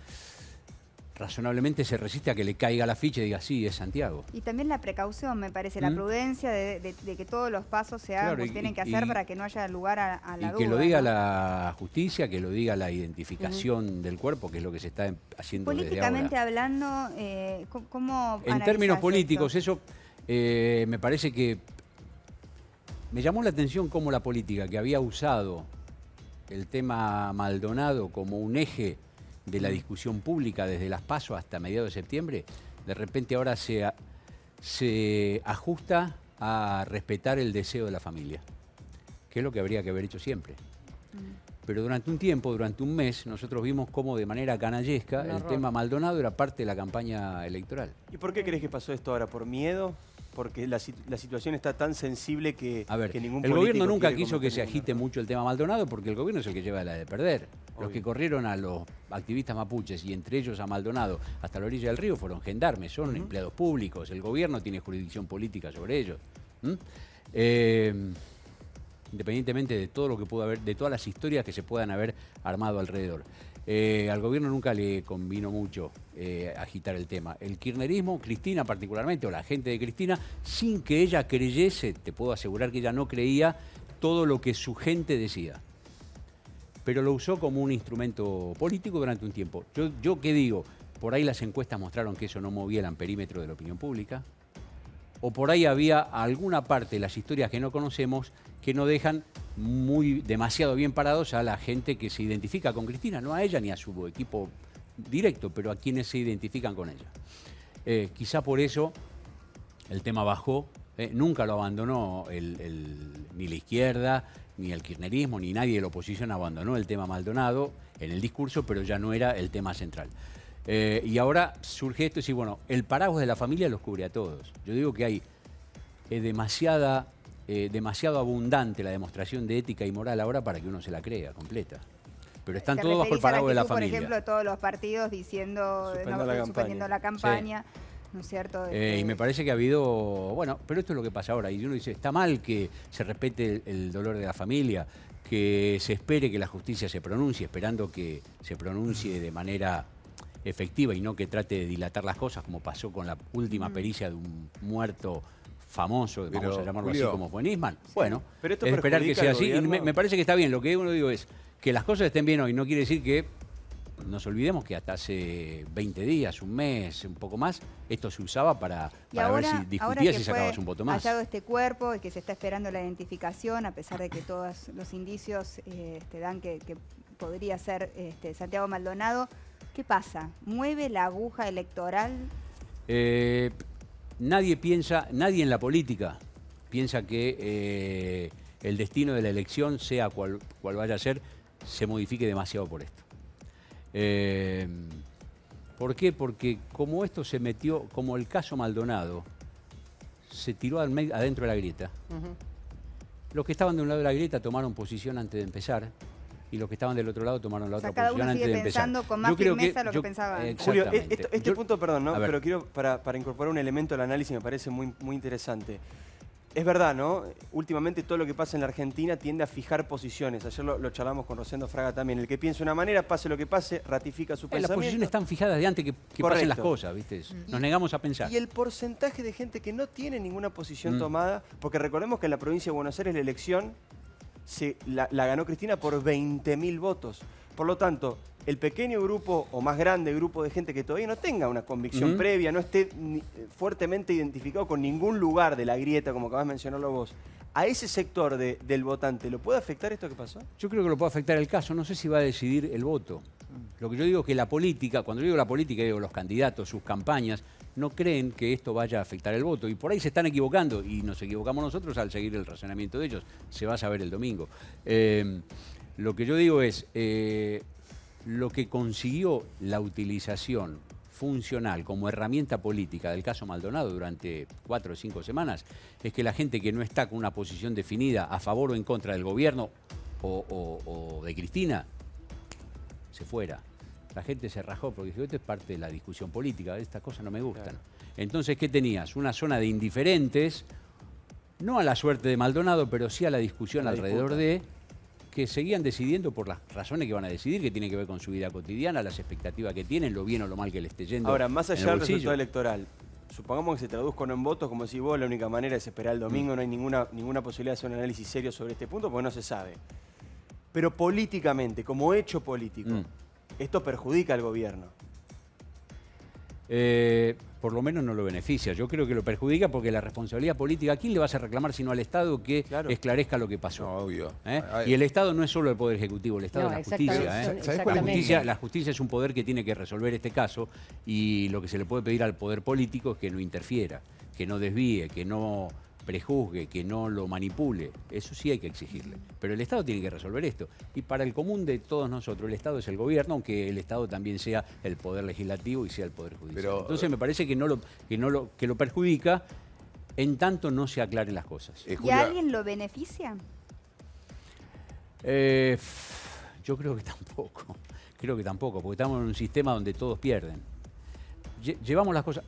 razonablemente se resiste a que le caiga la ficha y diga, sí, es Santiago. Y también la precaución, me parece, la prudencia de que todos los pasos se hagan, pues tienen que hacer para que no haya lugar a la duda. Y que lo diga la justicia, que lo diga la identificación del cuerpo, que es lo que se está haciendo desde ahora. Políticamente hablando, ¿cómo en términos políticos, eso me parece que me llamó la atención cómo la política, que había usado el tema Maldonado como un eje de la discusión pública desde las PASO hasta mediados de septiembre, de repente ahora se ajusta a respetar el deseo de la familia, que es lo que habría que haber hecho siempre. Pero durante un tiempo, durante un mes, nosotros vimos cómo de manera canallesca el tema Maldonado era parte de la campaña electoral. ¿Y por qué crees que pasó esto ahora? ¿Por miedo? Porque la situación está tan sensible que, a ver, que ningún el gobierno nunca quiere quiso que se agite mucho el tema Maldonado porque el gobierno es el que lleva la de perder. Obvio. Los que corrieron a los activistas mapuches y entre ellos a Maldonado hasta la orilla del río fueron gendarmes, son empleados públicos, el gobierno tiene jurisdicción política sobre ellos. Independientemente de todo lo que pudo haber, de todas las historias que se puedan haber armado alrededor. Al gobierno nunca le convino mucho agitar el tema. El kirchnerismo, Cristina particularmente, o la gente de Cristina, sin que ella creyese, te puedo asegurar que ella no creía todo lo que su gente decía. Pero lo usó como un instrumento político durante un tiempo. Yo ¿qué digo? Por ahí las encuestas mostraron que eso no movía el amperímetro de la opinión pública. O por ahí había alguna parte de las historias que no conocemos que no dejan demasiado bien parados a la gente que se identifica con Cristina, no a ella ni a su equipo directo, pero a quienes se identifican con ella. Quizá por eso el tema bajó, nunca lo abandonó ni la izquierda, ni el kirchnerismo, ni nadie de la oposición abandonó el tema Maldonado en el discurso, pero ya no era el tema central. Y ahora surge esto y decir, bueno, el paraguas de la familia los cubre a todos. Yo digo que hay demasiado abundante la demostración de ética y moral ahora para que uno se la crea completa. Pero están todos bajo el paraguas de la familia. Por ejemplo, todos los partidos diciendo, suspendiendo la campaña, sí. ¿No es cierto? Y me parece que ha habido, bueno, pero esto es lo que pasa ahora. Y uno dice, está mal que se respete el dolor de la familia, que se espere que la justicia se pronuncie, esperando que se pronuncie de manera efectiva y no que trate de dilatar las cosas, como pasó con la última pericia de un muerto famoso, vamos a llamarlo Julio, así como fue Nisman. Sí. Bueno, pero esto es esperar que sea así. Y me parece que está bien. Lo que uno digo es que las cosas estén bien hoy. No quiere decir que nos olvidemos que hasta hace 20 días, un mes, un poco más, esto se usaba para ver si discutías y sacabas un voto más. Hallado este cuerpo y que se está esperando la identificación, a pesar de que todos los indicios dan que podría ser Santiago Maldonado. ¿Qué pasa? ¿Mueve la aguja electoral? Nadie en la política piensa que el destino de la elección, sea cual vaya a ser, se modifique demasiado por esto. ¿Por qué? Porque como esto se metió, como el caso Maldonado, se tiró adentro de la grieta. Los que estaban de un lado de la grieta tomaron posición antes de empezar. Y los que estaban del otro lado tomaron la otra posición antes de empezar. Cada uno sigue pensando con más firmeza lo que pensaba antes. Julio, este punto, perdón, ¿no? Pero quiero, para incorporar un elemento al análisis, me parece muy interesante. Es verdad, ¿no? Últimamente todo lo que pasa en la Argentina tiende a fijar posiciones. Ayer lo charlamos con Rosendo Fraga también. El que piensa de una manera, pase lo que pase, ratifica su pensamiento. Las posiciones están fijadas de antes que pasen las cosas, ¿viste? Nos negamos a pensar. Y el porcentaje de gente que no tiene ninguna posición tomada, porque recordemos que en la provincia de Buenos Aires la elección la ganó Cristina por 20.000 votos. Por lo tanto, el pequeño grupo o más grande grupo de gente que todavía no tenga una convicción previa, no esté fuertemente identificado con ningún lugar de la grieta, como acabas de mencionarlo vos, a ese sector del votante, ¿lo puede afectar esto que pasó? Yo creo que lo puede afectar el caso. No sé si va a decidir el voto. Lo que yo digo es que la política, cuando yo digo la política, digo los candidatos, sus campañas, no creen que esto vaya a afectar el voto. Y por ahí se están equivocando, y nos equivocamos nosotros al seguir el razonamiento de ellos. Se va a saber el domingo. Lo que yo digo es, lo que consiguió la utilización funcional como herramienta política del caso Maldonado durante 4 o 5 semanas es que la gente que no está con una posición definida a favor o en contra del gobierno o de Cristina, se fuera. La gente se rajó porque dijo, esto es parte de la discusión política, estas cosas no me gustan. Claro. Entonces, ¿qué tenías? Una zona de indiferentes, no a la suerte de Maldonado, pero sí a la discusión alrededor de, que seguían decidiendo por las razones que van a decidir, que tienen que ver con su vida cotidiana, las expectativas que tienen, lo bien o lo mal que le esté yendo. Ahora, más allá del resultado electoral, supongamos que se traduzca no en votos, como decís vos, la única manera es esperar el domingo, no hay ninguna posibilidad de hacer un análisis serio sobre este punto, porque no se sabe. Pero políticamente, como hecho político, ¿esto perjudica al gobierno? por lo menos no lo beneficia. Yo creo que lo perjudica porque la responsabilidad política, ¿a quién le vas a reclamar sino al Estado que esclarezca lo que pasó? No, obvio. Y el Estado no es solo el Poder Ejecutivo, el Estado es la justicia. Exactamente. La justicia es un poder que tiene que resolver este caso y lo que se le puede pedir al poder político es que no interfiera, que no desvíe, que no prejuzgue, que no lo manipule. Eso sí hay que exigirle. Pero el Estado tiene que resolver esto. Y para el común de todos nosotros, el Estado es el gobierno, aunque el Estado también sea el poder legislativo y sea el poder judicial. Pero, entonces me parece que lo perjudica en tanto no se aclaren las cosas. ¿Y a alguien lo beneficia? Yo creo que tampoco. Creo que tampoco, porque estamos en un sistema donde todos pierden. Llevamos las cosas...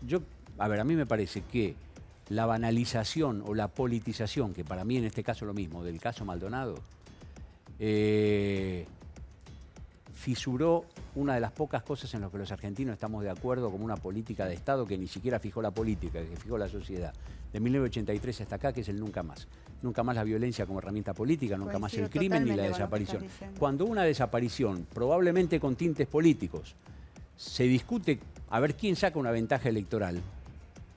A mí me parece que la banalización o la politización, que para mí en este caso es lo mismo, del caso Maldonado, fisuró una de las pocas cosas en las que los argentinos estamos de acuerdo como una política de Estado que ni siquiera fijó la política, que fijó la sociedad. De 1983 hasta acá, que es el nunca más. Nunca más la violencia como herramienta política, nunca más el crimen ni la desaparición. Cuando una desaparición, probablemente con tintes políticos, se discute a ver quién saca una ventaja electoral,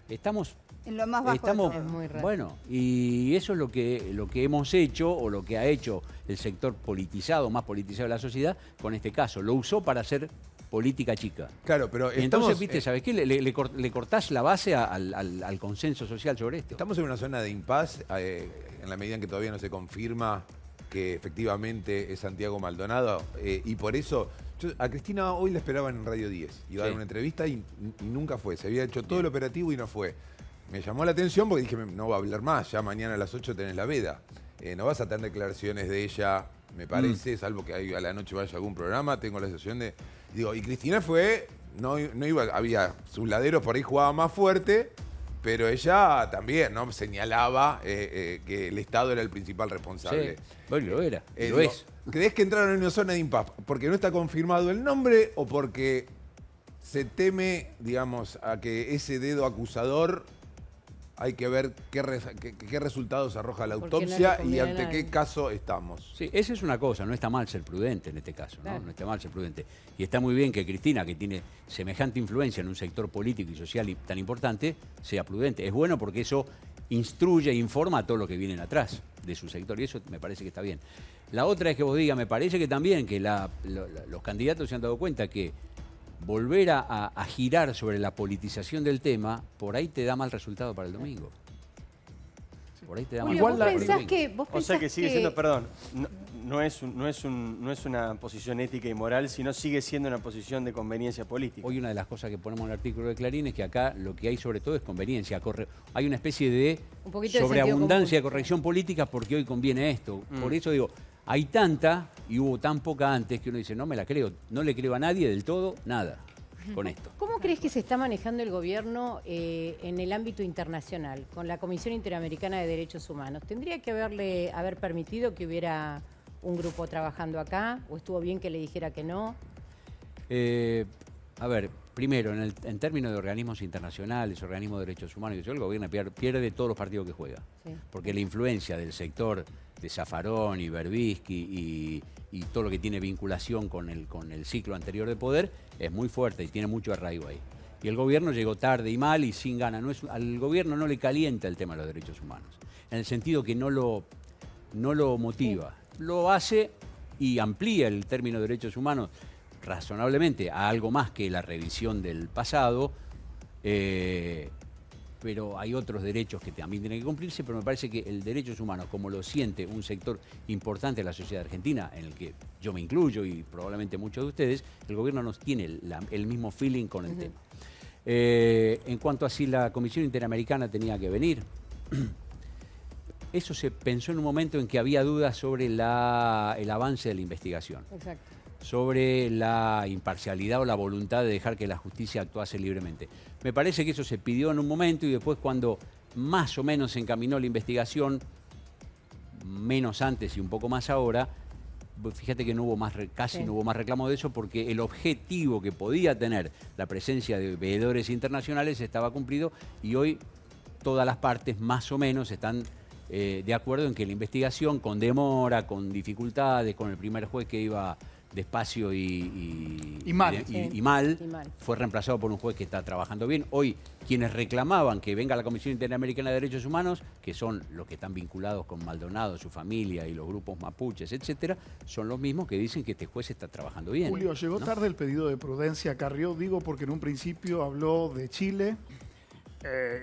estamos... En lo más bajo es muy raro. Bueno, y eso es lo que hemos hecho o lo que ha hecho el sector politizado, más politizado de la sociedad, con este caso. Lo usó para hacer política chica. Claro, pero y entonces, viste, ¿sabes qué? Le cortás la base al consenso social sobre esto. Estamos en una zona de impas en la medida en que todavía no se confirma que efectivamente es Santiago Maldonado. Y por eso, a Cristina hoy la esperaban en Radio 10. Iba a dar una entrevista y nunca fue. Se había hecho todo el operativo y no fue. Me llamó la atención porque dije, no va a hablar más, ya mañana a las 8 tenés la veda. No vas a tener declaraciones de ella, me parece, salvo que a la noche vaya a algún programa, tengo la sensación de... Digo, y Cristina fue, no iba, había sus laderos por ahí jugaba más fuerte, pero ella también, ¿no? Señalaba que el Estado era el principal responsable. Sí, bueno, lo era, lo es. ¿Crees que entraron en una zona de impasse porque no está confirmado el nombre o porque se teme, digamos, a que ese dedo acusador... Hay que ver qué resultados arroja la autopsia y ante qué caso estamos. Sí, esa es una cosa, no está mal ser prudente en este caso, ¿no? No está mal ser prudente. Y está muy bien que Cristina, que tiene semejante influencia en un sector político y social tan importante, sea prudente. Es bueno porque eso instruye e informa a todo lo que vienen atrás de su sector y eso me parece que está bien. La otra es que vos digas, me parece que también que los candidatos se han dado cuenta que volver a girar sobre la politización del tema, por ahí te da mal resultado para el domingo. Por ahí te da mal resultado. O sea que sigue siendo, perdón, no es una posición ética y moral, sino sigue siendo una posición de conveniencia política. Hoy una de las cosas que ponemos en el artículo de Clarín es que acá lo que hay sobre todo es conveniencia. Hay una especie de sobreabundancia de corrección política porque hoy conviene esto. Por eso digo... Hay tanta, y hubo tan poca antes, que uno dice, no me la creo, no le creo a nadie del todo, nada, con esto. ¿Cómo crees que se está manejando el gobierno en el ámbito internacional, con la Comisión Interamericana de Derechos Humanos? ¿Tendría que haber permitido que hubiera un grupo trabajando acá, o estuvo bien que le dijera que no? A ver, primero, en términos de organismos internacionales, organismos de derechos humanos, el gobierno pierde todos los partidos que juega. Sí. Porque la influencia del sector de Zaffaroni y Berbisky y todo lo que tiene vinculación con el ciclo anterior de poder es muy fuerte y tiene mucho arraigo ahí. Y el gobierno llegó tarde y mal y sin ganas. Al gobierno no le calienta el tema de los derechos humanos, en el sentido que no lo motiva. Sí. Lo hace y amplía el término de derechos humanos razonablemente a algo más que la revisión del pasado, pero hay otros derechos que también tienen que cumplirse, pero me parece que el derechos humanos, como lo siente un sector importante de la sociedad argentina, en el que yo me incluyo y probablemente muchos de ustedes, el gobierno no tiene el mismo feeling con el tema. En cuanto a si la Comisión Interamericana tenía que venir, eso se pensó en un momento en que había dudas sobre el avance de la investigación. Exacto. Sobre la imparcialidad o la voluntad de dejar que la justicia actuase libremente. Me parece que eso se pidió en un momento y después cuando más o menos se encaminó la investigación, menos antes y un poco más ahora, fíjate que no hubo más, casi no hubo más reclamo de eso porque el objetivo que podía tener la presencia de veedores internacionales estaba cumplido y hoy todas las partes más o menos están de acuerdo en que la investigación con demora, con dificultades, con el primer juez que iba despacio y mal. y mal, Y mal. fue reemplazado por un juez que está trabajando bien. Hoy, quienes reclamaban que venga la Comisión Interamericana de Derechos Humanos, que son los que están vinculados con Maldonado, su familia y los grupos mapuches, etcétera, son los mismos que dicen que este juez está trabajando bien. Julio, llegó ¿no? tarde el pedido de prudencia a Carrió, digo porque en un principio habló de Chile,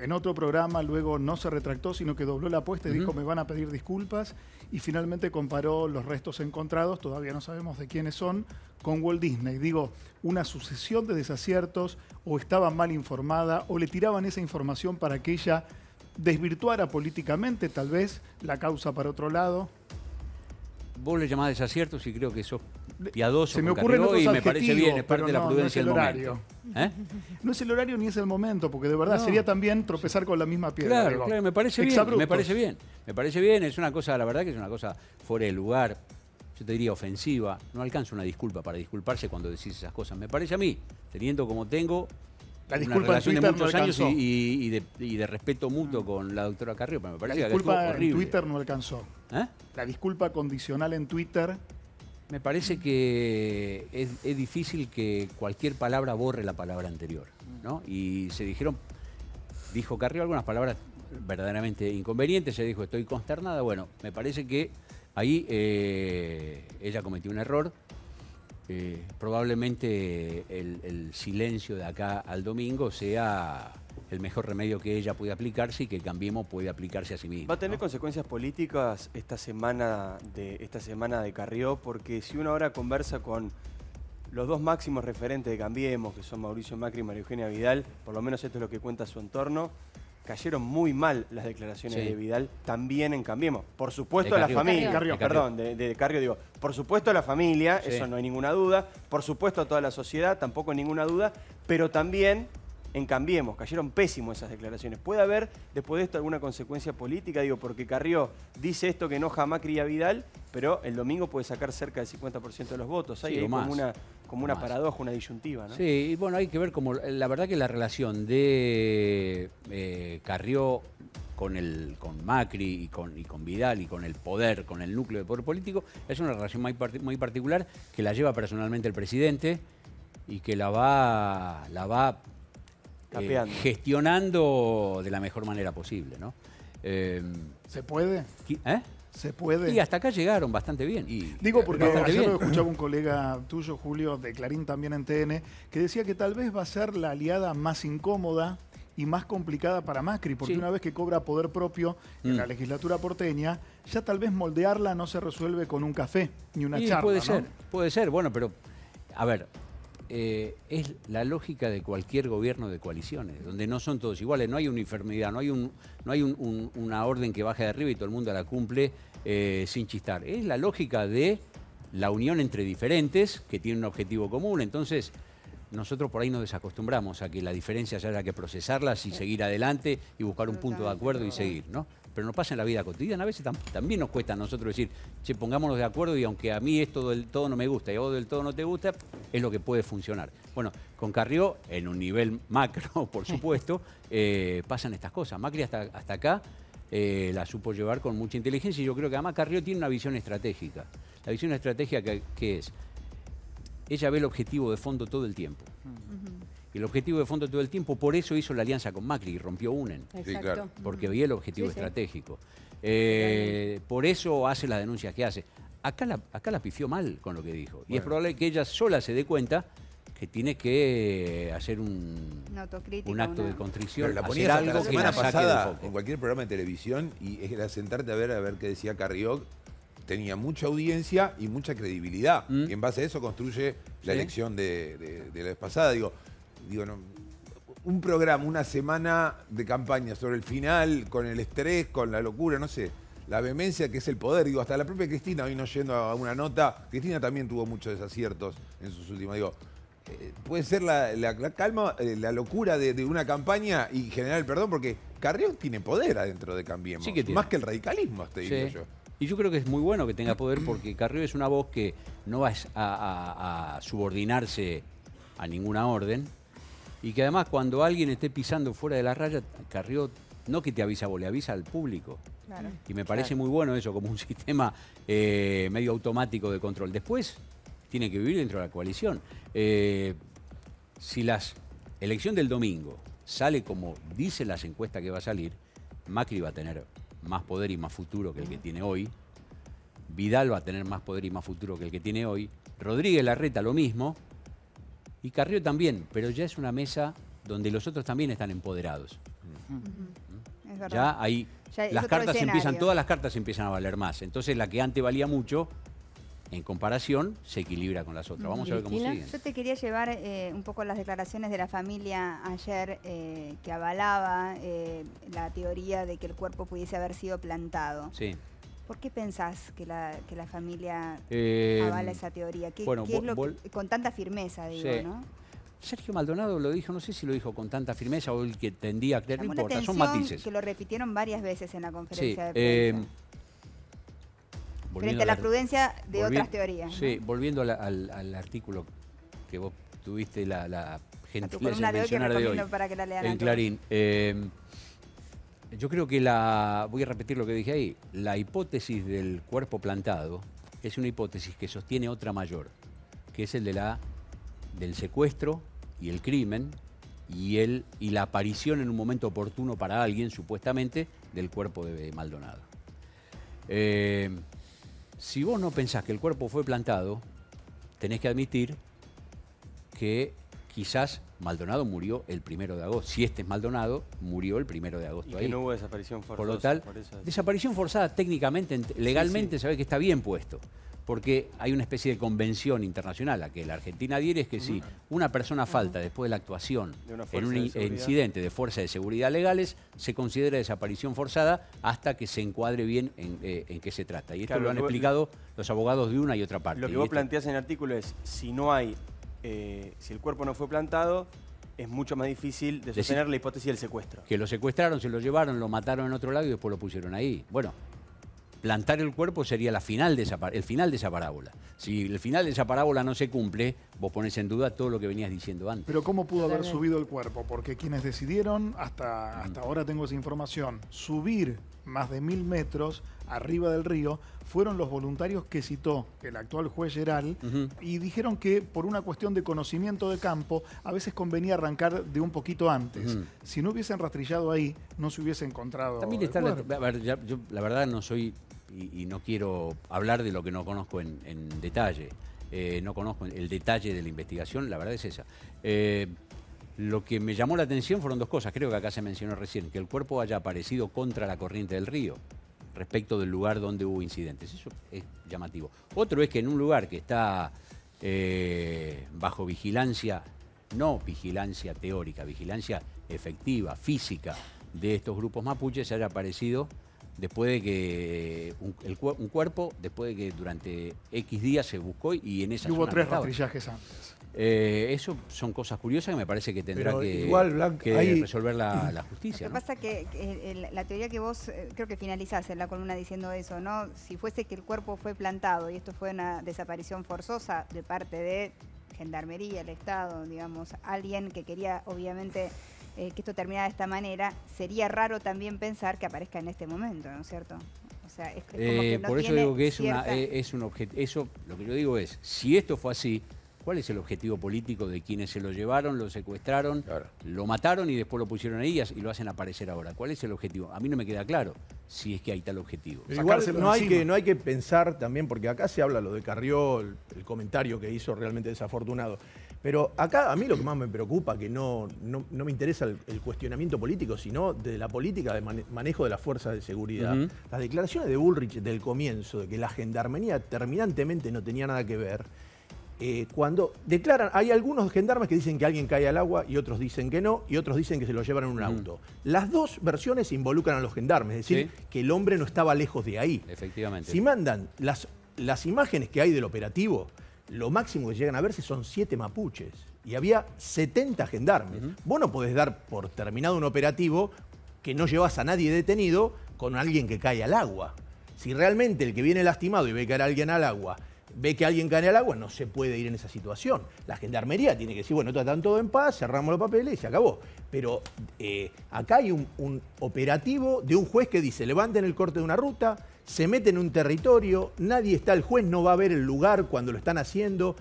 en otro programa luego no se retractó, sino que dobló la apuesta y dijo me van a pedir disculpas, y finalmente comparó los restos encontrados, todavía no sabemos de quiénes son, con Walt Disney. Digo, una sucesión de desaciertos, o estaba mal informada, o le tiraban esa información para que ella desvirtuara políticamente tal vez la causa para otro lado. Vos le llamás desaciertos y creo que sos piadoso Se me con ocurren Carrió otros y me parece bien, es adjetivos, parte pero de la no, prudencia no es del el momento. horario. No es el horario ni es el momento, porque de verdad sería también tropezar con la misma piedra. Claro, digo. claro, me parece bien, Exabruptos. me parece bien. Me parece bien, es una cosa, la verdad que es una cosa fuera de lugar, yo te diría ofensiva. No alcanza una disculpa para disculparse cuando decís esas cosas. Me parece a mí, teniendo como tengo La una disculpa en relación de Twitter no muchos años alcanzó. y de respeto mutuo con la doctora Carrió, pero me La parece que disculpa estuvo en horrible. Twitter no alcanzó. ¿Eh? La disculpa condicional en Twitter. Me parece que es difícil que cualquier palabra borre la palabra anterior, ¿no? Y dijo Carrió algunas palabras verdaderamente inconvenientes, se dijo estoy consternada, bueno, me parece que ahí ella cometió un error, probablemente el silencio de acá al domingo sea el mejor remedio que ella puede aplicarse y que Cambiemos puede aplicarse a sí misma. Va a tener ¿no? consecuencias políticas esta semana de Carrió, porque si uno ahora conversa con los dos máximos referentes de Cambiemos, que son Mauricio Macri y María Eugenia Vidal, por lo menos esto es lo que cuenta su entorno, cayeron muy mal las declaraciones Sí. de Vidal, también en Cambiemos. Por supuesto De a la Carrió. familia, Carrió. perdón, de Carrió digo, por supuesto a la familia, Sí. eso no hay ninguna duda, por supuesto a toda la sociedad, tampoco ninguna duda, pero también en Cambiemos, cayeron pésimo esas declaraciones. ¿Puede haber después de esto alguna consecuencia política? Digo, porque Carrió dice esto que enoja a Macri y a Vidal, pero el domingo puede sacar cerca del 50% de los votos. Ahí Sí, hay o más. como una Más. paradoja, una disyuntiva, ¿no? Sí, y bueno, hay que ver como la verdad que la relación de Carrió con Macri y con Vidal y con el poder, con el núcleo de poder político, es una relación muy particular que la lleva personalmente el presidente y que la va Capeando. gestionando de la mejor manera posible, ¿no? ¿Se puede? ¿Eh? ¿Se puede? Y hasta acá llegaron bastante bien. Digo porque Bastante ayer bien. lo escuchaba un colega tuyo, Julio, de Clarín también en TN, que decía que tal vez va a ser la aliada más incómoda y más complicada para Macri, porque Sí. una vez que cobra poder propio en la legislatura porteña, ya tal vez moldearla no se resuelve con un café ni una Y charla, puede ser, bueno, pero a ver, es la lógica de cualquier gobierno de coaliciones, donde no son todos iguales, no hay uniformidad, no hay una orden que baje de arriba y todo el mundo la cumple sin chistar. Es la lógica de la unión entre diferentes que tienen un objetivo común. Entonces, nosotros por ahí nos desacostumbramos a que la diferencia haya que procesarlas y seguir adelante y buscar un punto de acuerdo y seguir, ¿no? Pero nos pasa en la vida cotidiana, a veces también nos cuesta a nosotros decir, che, pongámonos de acuerdo y aunque a mí esto del todo no me gusta y a vos del todo no te gusta, es lo que puede funcionar. Bueno, con Carrió, en un nivel macro, por supuesto, pasan estas cosas. Macri hasta acá la supo llevar con mucha inteligencia y yo creo que además Carrió tiene una visión estratégica. La visión estratégica que es, ella ve el objetivo de fondo todo el tiempo. Y el objetivo de fondo todo el tiempo, por eso hizo la alianza con Macri y rompió UNEN. Exacto. claro. Porque veía el objetivo Sí, sí. estratégico. Por eso hace las denuncias que hace. Acá la pifió mal con lo que dijo. Y es probable que ella sola se dé cuenta que tiene que hacer un autocrítica, acto de una- contrición, Pero la hacer ponías hasta algo la que semana la saque del pasada foco. en cualquier programa de televisión y era sentarte a ver qué decía Carrió. Tenía mucha audiencia y mucha credibilidad. Y en base a eso construye la Sí. elección de la vez pasada. Digo, no, un programa, una semana de campaña sobre el final, con el estrés, con la locura, no sé, la vehemencia que es el poder. Digo, hasta la propia Cristina, hoy no yendo a una nota, Cristina también tuvo muchos desaciertos en sus últimas. Digo, puede ser la calma, la locura de una campaña y generar el perdón, porque Carrió tiene poder adentro de Cambiemos. Sí que tiene. Más que el radicalismo, te digo Sí. yo. Y yo creo que es muy bueno que tenga poder porque Carrió es una voz que no va a subordinarse a ninguna orden y que además cuando alguien esté pisando fuera de la raya, Carrió no que te avisa a vos, le avisa al público. Claro. Y me parece muy bueno eso, como un sistema medio automático de control. Después, tienen que vivir dentro de la coalición. Si la elección del domingo sale como dicen las encuestas que va a salir, Macri va a tener más poder y más futuro que el que tiene hoy. Vidal va a tener más poder y más futuro que el que tiene hoy. Rodríguez Larreta lo mismo. Y Carrió también, pero ya es una mesa donde los otros también están empoderados. Es verdad. Ya hay Ya es las otro cartas escenario. todas las cartas empiezan a valer más. Entonces la que antes valía mucho, en comparación, se equilibra con las otras. Vamos a ver cómo siguen. Yo te quería llevar un poco las declaraciones de la familia ayer que avalaba la teoría de que el cuerpo pudiese haber sido plantado. Sí. ¿Por qué pensás que la familia Eh, avala esa teoría? ¿Qué, bueno, qué es lo que, con tanta firmeza, digo, Sí. ¿no? Sergio Maldonado lo dijo, no sé si lo dijo con tanta firmeza o el que tendía a creer, no Llamó la importa, son atención matices. que lo repitieron varias veces en la Sí, conferencia de prensa. Frente a la prudencia de otras teorías. Sí, ¿no? volviendo al artículo que vos tuviste la gentileza columna de de hoy que mencionar de hoy recomiendo para que la lean a en todos. Clarín. Yo creo que voy a repetir lo que dije ahí, la hipótesis del cuerpo plantado es una hipótesis que sostiene otra mayor, que es el del secuestro y el crimen y la aparición en un momento oportuno para alguien, supuestamente, del cuerpo de Maldonado. Si vos no pensás que el cuerpo fue plantado, tenés que admitir que quizás Maldonado murió el 1 de agosto. Si este es Maldonado, murió el 1 de agosto. Y ahí. que no hubo desaparición forzada. Por lo tal, desaparición forzada técnicamente, legalmente, sabés que está bien puesto. Porque hay una especie de convención internacional a que la Argentina adhiere, es que si una persona falta después de la actuación De una en fuerza un de seguridad. incidente de fuerza de seguridad legales, se considera desaparición forzada hasta que se encuadre bien en qué se trata. Y esto Claro, lo han lo que vos- explicado los abogados de una y otra parte. Lo que Y vos esto- planteás en el artículo es, si no hay, si el cuerpo no fue plantado, es mucho más difícil de sostener la hipótesis del secuestro. Que lo secuestraron, se lo llevaron, lo mataron en otro lado y después lo pusieron ahí. Bueno, plantar el cuerpo sería el final de esa parábola. Si el final de esa parábola no se cumple, vos pones en duda todo lo que venías diciendo antes. Pero ¿cómo pudo haber subido el cuerpo? Porque quienes decidieron, hasta ahora tengo esa información, subir más de 1000 metros arriba del río, fueron los voluntarios que citó el actual juez Geral y dijeron que por una cuestión de conocimiento de campo, a veces convenía arrancar de un poquito antes. Si no hubiesen rastrillado ahí, no se hubiese encontrado También el está cuerpo. a ver, yo la verdad no soy y no quiero hablar de lo que no conozco en detalle. No conozco el detalle de la investigación, la verdad es esa. Lo que me llamó la atención fueron dos cosas, creo que acá se mencionó recién, que el cuerpo haya aparecido contra la corriente del río, respecto del lugar donde hubo incidentes. Eso es llamativo. Otro es que en un lugar que está bajo vigilancia, no vigilancia teórica, vigilancia efectiva, física, de estos grupos mapuches, haya aparecido después de que un cuerpo, después de que durante X días se buscó y en esa Y hubo zona 3 no estaba. rastrillajes antes. Eso son cosas curiosas que me parece que tendrá Pero que, igual, Blanca, que ahí- resolver la Lo justicia. que ¿no? pasa que la teoría que vos creo que finalizás en la columna diciendo eso, ¿no? Si fuese que el cuerpo fue plantado y esto fue una desaparición forzosa de parte de Gendarmería, el Estado, digamos, alguien que quería obviamente que esto terminara de esta manera, sería raro también pensar que aparezca en este momento, ¿no es cierto? O sea, es como que no Por eso tiene digo que cierta- es un objetivo. Eso, lo que yo digo es, si esto fue así, ¿cuál es el objetivo político de quienes se lo llevaron, lo secuestraron, lo mataron y después lo pusieron ahí y lo hacen aparecer ahora? ¿Cuál es el objetivo? A mí no me queda claro si es que hay tal objetivo. Pero igual no hay que pensar también, porque acá se habla lo de Carrió, el comentario que hizo realmente desafortunado. Pero acá a mí lo que más me preocupa, que no me interesa el cuestionamiento político, sino de la política de manejo de las fuerzas de seguridad. Las declaraciones de Bullrich del comienzo, de que la gendarmería terminantemente no tenía nada que ver, cuando declaran, hay algunos gendarmes que dicen que alguien cae al agua y otros dicen que no, y otros dicen que se lo llevan en un auto. Las dos versiones involucran a los gendarmes, es decir, que el hombre no estaba lejos de ahí. Efectivamente. Si mandan las imágenes que hay del operativo, lo máximo que llegan a verse son 7 mapuches. Y había 70 gendarmes. Vos no podés dar por terminado un operativo que no llevas a nadie detenido con alguien que cae al agua. Si realmente el que viene lastimado y ve caer a alguien al agua, ve que alguien cae al agua, no se puede ir en esa situación. La gendarmería tiene que decir, bueno, tratan todo en paz, cerramos los papeles y se acabó. Pero acá hay un operativo de un juez que dice, levanten el corte de una ruta, se mete en un territorio, nadie está, el juez no va a ver el lugar cuando lo están haciendo.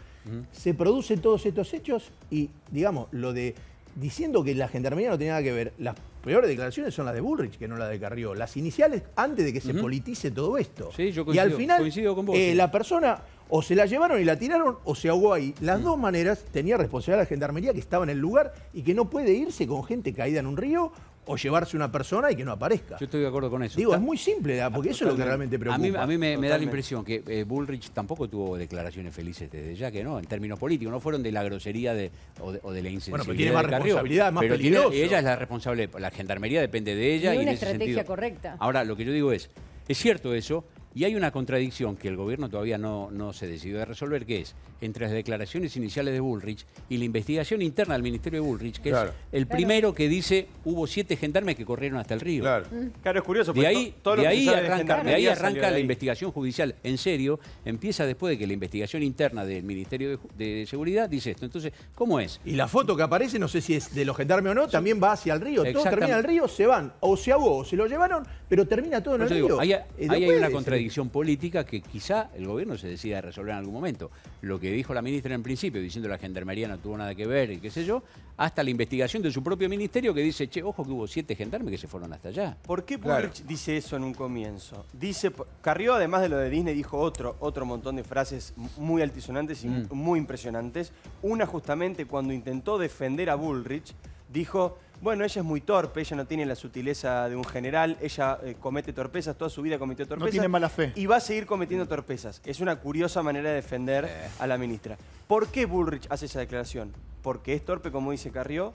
Se producen todos estos hechos y, digamos, lo de diciendo que la gendarmería no tenía nada que ver, las peores declaraciones son las de Bullrich, que no las de Carrió. Las iniciales antes de que se politice todo esto. Sí, yo coincido, y al final, coincido con vos. Sí. la persona o se la llevaron y la tiraron o se ahogó ahí. Las dos maneras tenía responsabilidad la gendarmería que estaba en el lugar y que no puede irse con gente caída en un río o llevarse una persona y que no aparezca. Yo estoy de acuerdo con eso. Digo, es muy simple, porque eso es lo que realmente preocupa. A mí me da la impresión que Bullrich tampoco tuvo declaraciones felices desde ya, que no, en términos políticos, no fueron de la grosería o de la insensibilidad. Bueno, pero tiene más de Carrió, responsabilidad, más pero peligroso. ella es la responsable, la gendarmería depende de ella. Y y una en ese estrategia sentido, correcta. Ahora, lo que yo digo es cierto eso, y hay una contradicción que el gobierno todavía no se decidió a resolver, que es entre las declaraciones iniciales de Bullrich y la investigación interna del Ministerio de Bullrich, que es el primero que dice hubo 7 gendarmes que corrieron hasta el río. Claro, es curioso. De ahí, todo lo de que se ahí sabe de arranca gendarmería salió de la ahí. investigación judicial en serio, empieza después de que la investigación interna del Ministerio de Seguridad dice esto. Entonces, ¿cómo es? Y la foto que aparece, no sé si es de los gendarmes o no, también va hacia el río. Todo Exactamente. termina en el río, se van, o se ahogó, o se lo llevaron, pero termina todo en el Yo digo, río. ahí No hay puede una ser. contradicción política que quizá el gobierno se decida resolver en algún momento. Lo que dijo la ministra en principio, diciendo la gendarmería no tuvo nada que ver y qué sé yo, hasta la investigación de su propio ministerio que dice, che, ojo que hubo 7 gendarmes que se fueron hasta allá. ¿Por qué Bullrich dice eso en un comienzo? Dice, Carrió, además de lo de Disney, dijo otro montón de frases muy altisonantes y muy impresionantes. Una justamente cuando intentó defender a Bullrich, dijo, bueno, ella es muy torpe, ella no tiene la sutileza de un general, ella comete torpezas, toda su vida cometió torpezas. No tiene mala fe. Y va a seguir cometiendo torpezas. Es una curiosa manera de defender a la ministra. ¿Por qué Bullrich hace esa declaración? Porque es torpe, como dice Carrió,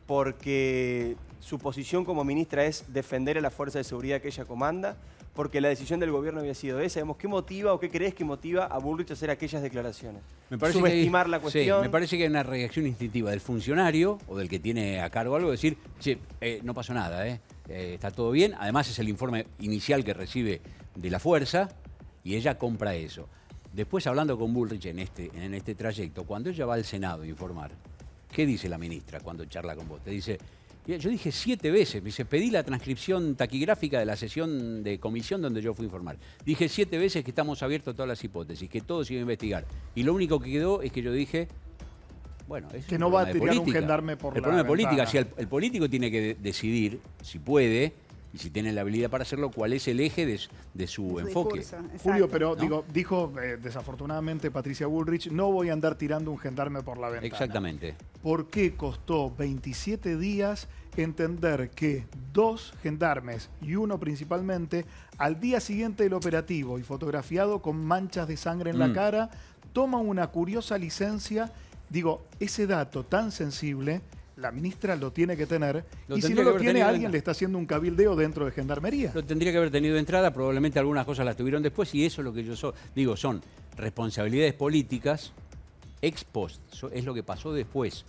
porque su posición como ministra es defender a la fuerza de seguridad que ella comanda, porque la decisión del gobierno había sido esa. ¿Qué motiva o qué crees que motiva a Bullrich a hacer aquellas declaraciones? Subestimar la cuestión. Sí, me parece que hay una reacción instintiva del funcionario o del que tiene a cargo algo, decir, che, no pasó nada, está todo bien. Además es el informe inicial que recibe de la fuerza y ella compra eso. Después, hablando con Bullrich en este trayecto, cuando ella va al Senado a informar, ¿qué dice la ministra cuando charla con vos? Te dice, yo dije 7 veces, me dice, pedí la transcripción taquigráfica de la sesión de comisión donde yo fui a informar. Dije 7 veces que estamos abiertos a todas las hipótesis, que todo se iba a investigar. Y lo único que quedó es que yo dije, bueno, es que no va a tirar un gendarme por la problema de política, ventana. si el político tiene que decidir, si puede, y si tiene la habilidad para hacerlo, cuál es el eje de su enfoque. Julio, pero ¿no? dijo desafortunadamente Patricia Bullrich, no voy a andar tirando un gendarme por la ventana. Exactamente. ¿Por qué costó 27 días entender que 2 gendarmes y uno principalmente, al día siguiente del operativo y fotografiado con manchas de sangre en la cara, toman una curiosa licencia? Digo, ese dato tan sensible, la ministra lo tiene que tener, y si no lo tiene, alguien le está haciendo un cabildeo dentro de Gendarmería. Lo tendría que haber tenido de entrada, probablemente algunas cosas las tuvieron después, y eso es lo que yo digo, son responsabilidades políticas ex post, es lo que pasó después.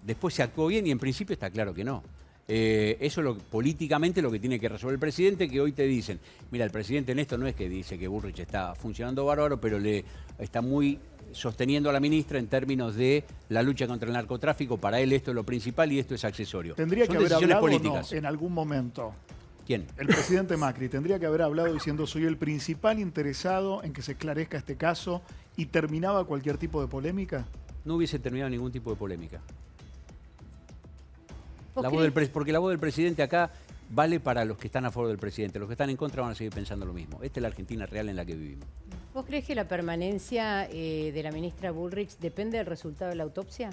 Después se actuó bien y en principio está claro que no. Eso es políticamente lo que tiene que resolver el presidente, que hoy te dicen, mira, el presidente en esto no es que dice que Bullrich está funcionando bárbaro, pero le está muy sosteniendo a la ministra en términos de la lucha contra el narcotráfico. Para él esto es lo principal y esto es accesorio. Tendría Son que haber decisiones hablado políticas. ¿no? En algún momento. ¿Quién? El presidente Macri tendría que haber hablado diciendo soy el principal interesado en que se esclarezca este caso y terminaba cualquier tipo de polémica. No hubiese terminado ningún tipo de polémica. ¿Vos Porque la voz del presidente acá vale para los que están a favor del presidente. Los que están en contra van a seguir pensando lo mismo. Esta es la Argentina real en la que vivimos. ¿Vos crees que la permanencia de la ministra Bullrich depende del resultado de la autopsia?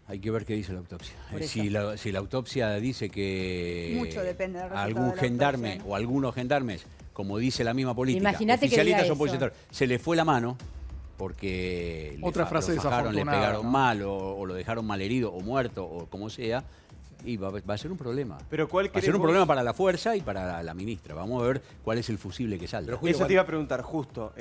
Hay que ver qué dice la autopsia. Por Si la autopsia dice que Mucho depende del resultado algún de la gendarme autopsia, ¿no? o algunos gendarmes, como dice la misma política, Imagínate que oficialistas diga o opositores, se le fue la mano porque Otra frase lo fajaron, le desafortunada, pegaron ¿no? mal o lo dejaron mal herido o muerto o como sea, y va a ser un problema. Pero ¿cuál va a ser crees un vos? problema para la fuerza y para la ministra. Vamos a ver cuál es el fusible que salga. Eso te iba a preguntar justo,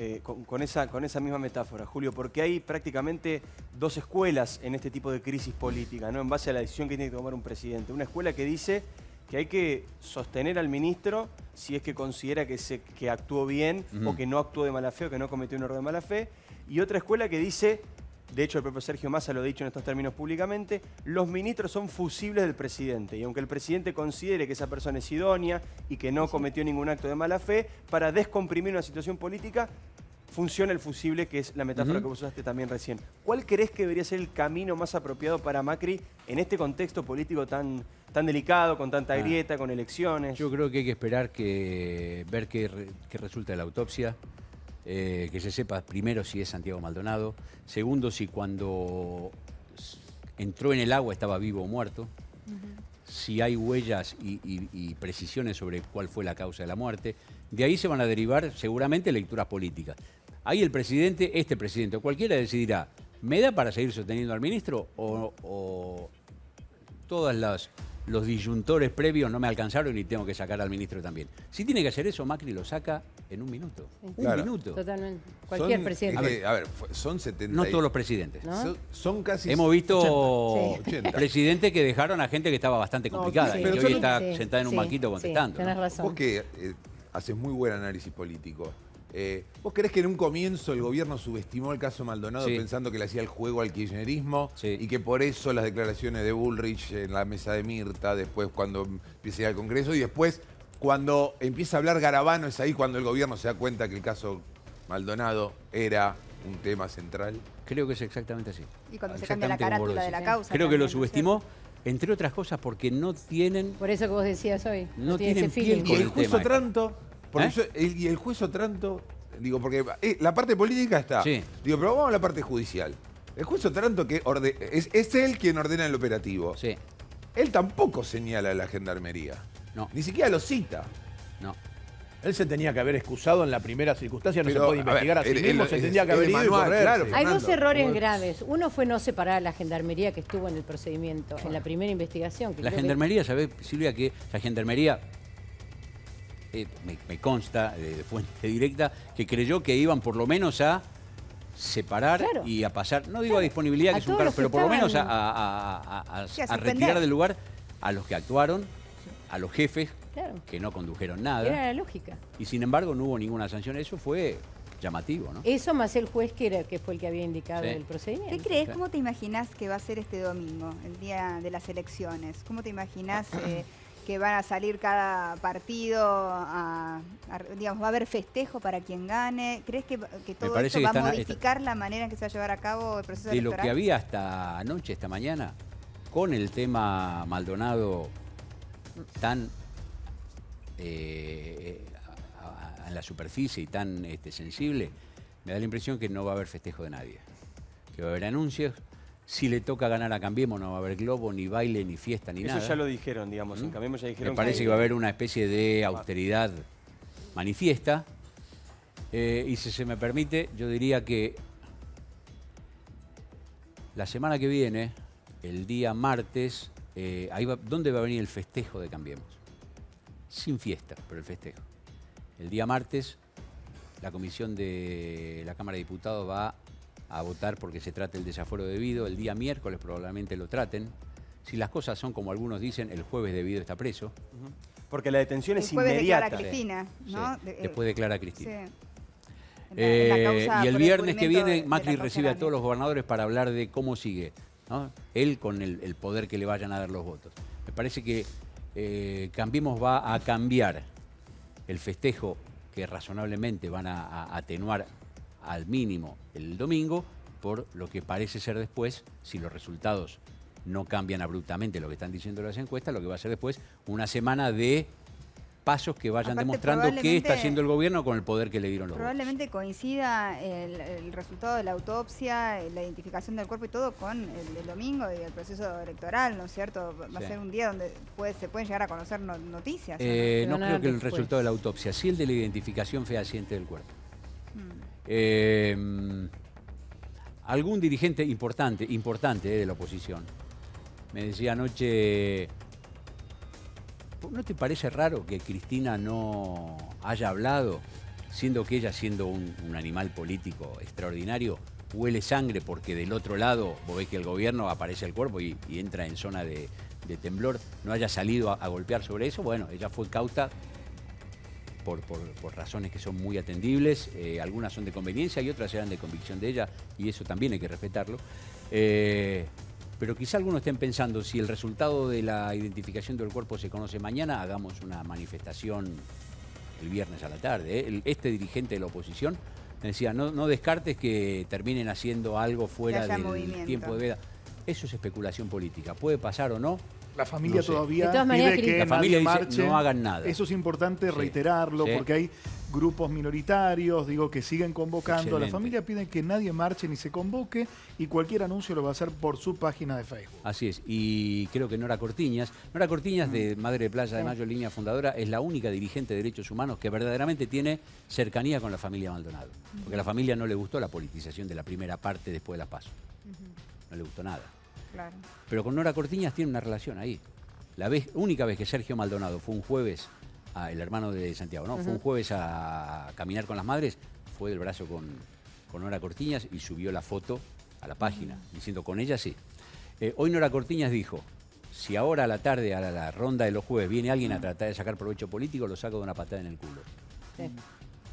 con esa misma metáfora, Julio, porque hay prácticamente 2 escuelas en este tipo de crisis política, ¿no? En base a la decisión que tiene que tomar un presidente. Una escuela que dice que hay que sostener al ministro si es que considera que actuó bien o que no actuó de mala fe o que no cometió un error de mala fe. Y otra escuela que dice de hecho el propio Sergio Massa lo ha dicho en estos términos públicamente, los ministros son fusibles del presidente y aunque el presidente considere que esa persona es idónea y que no cometió ningún acto de mala fe, para descomprimir una situación política funciona el fusible, que es la metáfora que vos usaste también recién. ¿Cuál creés que debería ser el camino más apropiado para Macri en este contexto político tan delicado, con tanta grieta, con elecciones? Yo creo que hay que esperar ver qué resulta de la autopsia, que se sepa primero si es Santiago Maldonado, segundo si cuando entró en el agua estaba vivo o muerto, si hay huellas y precisiones sobre cuál fue la causa de la muerte. De ahí se van a derivar seguramente lecturas políticas. Ahí el presidente, este presidente o cualquiera decidirá, ¿me da para seguir sosteniendo al ministro o todos los disyuntores previos no me alcanzaron y tengo que sacar al ministro también? Si tiene que hacer eso, Macri lo saca en un minuto. Sí. Un minuto. Totalmente. Cualquier presidente. A ver, son 70. No todos los presidentes. ¿No? Son casi. Hemos visto 80. presidentes que dejaron a gente que estaba bastante complicada sí, y que pero hoy son- está sentada en un banquito contestando. Tenés ¿no? razón. Vos que haces muy buen análisis político. ¿Vos creés que en un comienzo el gobierno subestimó el caso Maldonado Sí. pensando que le hacía el juego al kirchnerismo Sí. y que por eso las declaraciones de Bullrich en la mesa de Mirta, después cuando empieza a ir al Congreso y después cuando empieza a hablar Garabano es ahí cuando el gobierno se da cuenta que el caso Maldonado era un tema central? Creo que es exactamente así. Y cuando se cambia la Exactamente como vos carátula lo de la decís. causa. Creo que lo también, ¿no es subestimó, entre otras cosas, porque no tienen... Por eso que vos decías hoy. No tiene tienen ese piel feeling. Y con el el juez tema. Otranto, porque ¿Eh? y el juez Otranto, digo, porque la parte política está. Sí. Digo, pero vamos a la parte judicial. El juez Otranto que es él quien ordena el operativo. Sí, Él tampoco señala a la gendarmería. no, Ni siquiera lo cita. no. Él se tenía que haber excusado en la primera circunstancia, no Pero, se puede a ver, investigar a sí mismo, se tendría que es haber ido y manual, correr. claro. Hay Fernando, dos errores ¿cómo? graves. Uno fue no separar a la gendarmería que estuvo en el procedimiento, en la primera investigación. Que La creo que- gendarmería, ¿sabés, Silvia, que la gendarmería, me consta de fuente directa, que creyó que iban por lo menos a separar Claro. y a pasar, no digo a disponibilidad, A que es un todos cargo, los que pero por lo menos estaban- Sí, a a suspender. retirar del lugar a los que actuaron, a los jefes Claro. que no condujeron Era nada, la lógica. y sin embargo no hubo ninguna sanción. Eso fue llamativo, ¿no? Eso más el juez que fue el que había indicado Sí. el procedimiento. ¿Qué crees? ¿Cómo te imaginas que va a ser este domingo, el día de las elecciones? ¿Cómo te imaginas que van a salir cada partido digamos, va a haber festejo para quien gane? ¿Crees que todo parece esto que va a están- modificar la manera en que se va a llevar a cabo el proceso De lo electoral? que había hasta anoche, esta mañana, con el tema Maldonado tan en la superficie y tan sensible, me da la impresión que no va a haber festejo de nadie. Que va a haber anuncios. Si le toca ganar a Cambiemos, no va a haber globo, ni baile, ni fiesta, ni Eso nada. ya lo dijeron, digamos. En Cambiemos ya dijeron Me parece que va a haber una especie de austeridad manifiesta. Y si se me permite, yo diría que la semana que viene, el día martes, ¿dónde va a venir el festejo de Cambiemos? Sin fiesta, pero el festejo. El día martes, la comisión de la Cámara de Diputados va a votar porque se trate el desafuero debido. El día miércoles probablemente lo traten. Si las cosas son como algunos dicen, el jueves debido está preso. Porque la detención El es jueves declara inmediata. Cristina, ¿no? Sí, después declara Cristina. Sí. En la causa Y el por viernes que descubrimiento viene de Macri la causa recibe a Arana. todos los gobernadores para hablar de cómo sigue, ¿no? Él con el poder que le vayan a dar los votos. Me parece que Cambiemos va a cambiar el festejo que razonablemente van a atenuar al mínimo el domingo por lo que parece ser después, si los resultados no cambian abruptamente lo que están diciendo las encuestas, lo que va a ser después una semana de pasos que vayan Aparte, demostrando qué está probablemente- haciendo el gobierno con el poder que le dieron los votos. Probablemente coincida el resultado de la autopsia, la identificación del cuerpo y todo con el domingo y el proceso electoral, ¿no es cierto? Va a Sí. ser un día donde se pueden llegar a conocer noticias. ¿o No van a creo dar que el después. resultado de la autopsia, sí el de la identificación fehaciente del cuerpo. Algún dirigente importante de la oposición me decía anoche, ¿no te parece raro que Cristina no haya hablado, siendo que ella, siendo un animal político extraordinario, huele sangre porque del otro lado vos ves que el gobierno aparece el cuerpo y entra en zona de temblor, no haya salido a golpear sobre eso? Bueno, ella fue cauta por razones que son muy atendibles, algunas son de conveniencia y otras serán de convicción de ella, y eso también hay que respetarlo. Pero quizá algunos estén pensando, si el resultado de la identificación del cuerpo se conoce mañana, hagamos una manifestación el viernes a la tarde. Este dirigente de la oposición decía, no descartes que terminen haciendo algo fuera del tiempo de veda. Eso es especulación política. ¿Puede pasar o no? La familia todavía De todas maneras, pide que la familia nadie dice, marche. no hagan nada. Eso es importante reiterarlo, Sí. porque hay grupos minoritarios, que siguen convocando. Excelente. La familia pide que nadie marche ni se convoque, y cualquier anuncio lo va a hacer por su página de Facebook. Así es, y creo que Nora Cortiñas, de Madre de Playa de Mayo, línea fundadora, es la única dirigente de derechos humanos que verdaderamente tiene cercanía con la familia Maldonado. Porque a la familia no le gustó la politización de la primera parte después de la PASO. No le gustó nada. Claro. Pero con Nora Cortiñas tiene una relación ahí. La única vez que Sergio Maldonado fue un jueves, el hermano de Santiago, ¿no? Fue un jueves a caminar con las madres, fue del brazo con Nora Cortiñas y subió la foto a la página, diciendo con ella sí. Hoy Nora Cortiñas dijo, si ahora a la tarde, a la ronda de los jueves, viene alguien a tratar de sacar provecho político, lo saco de una patada en el culo. Sí.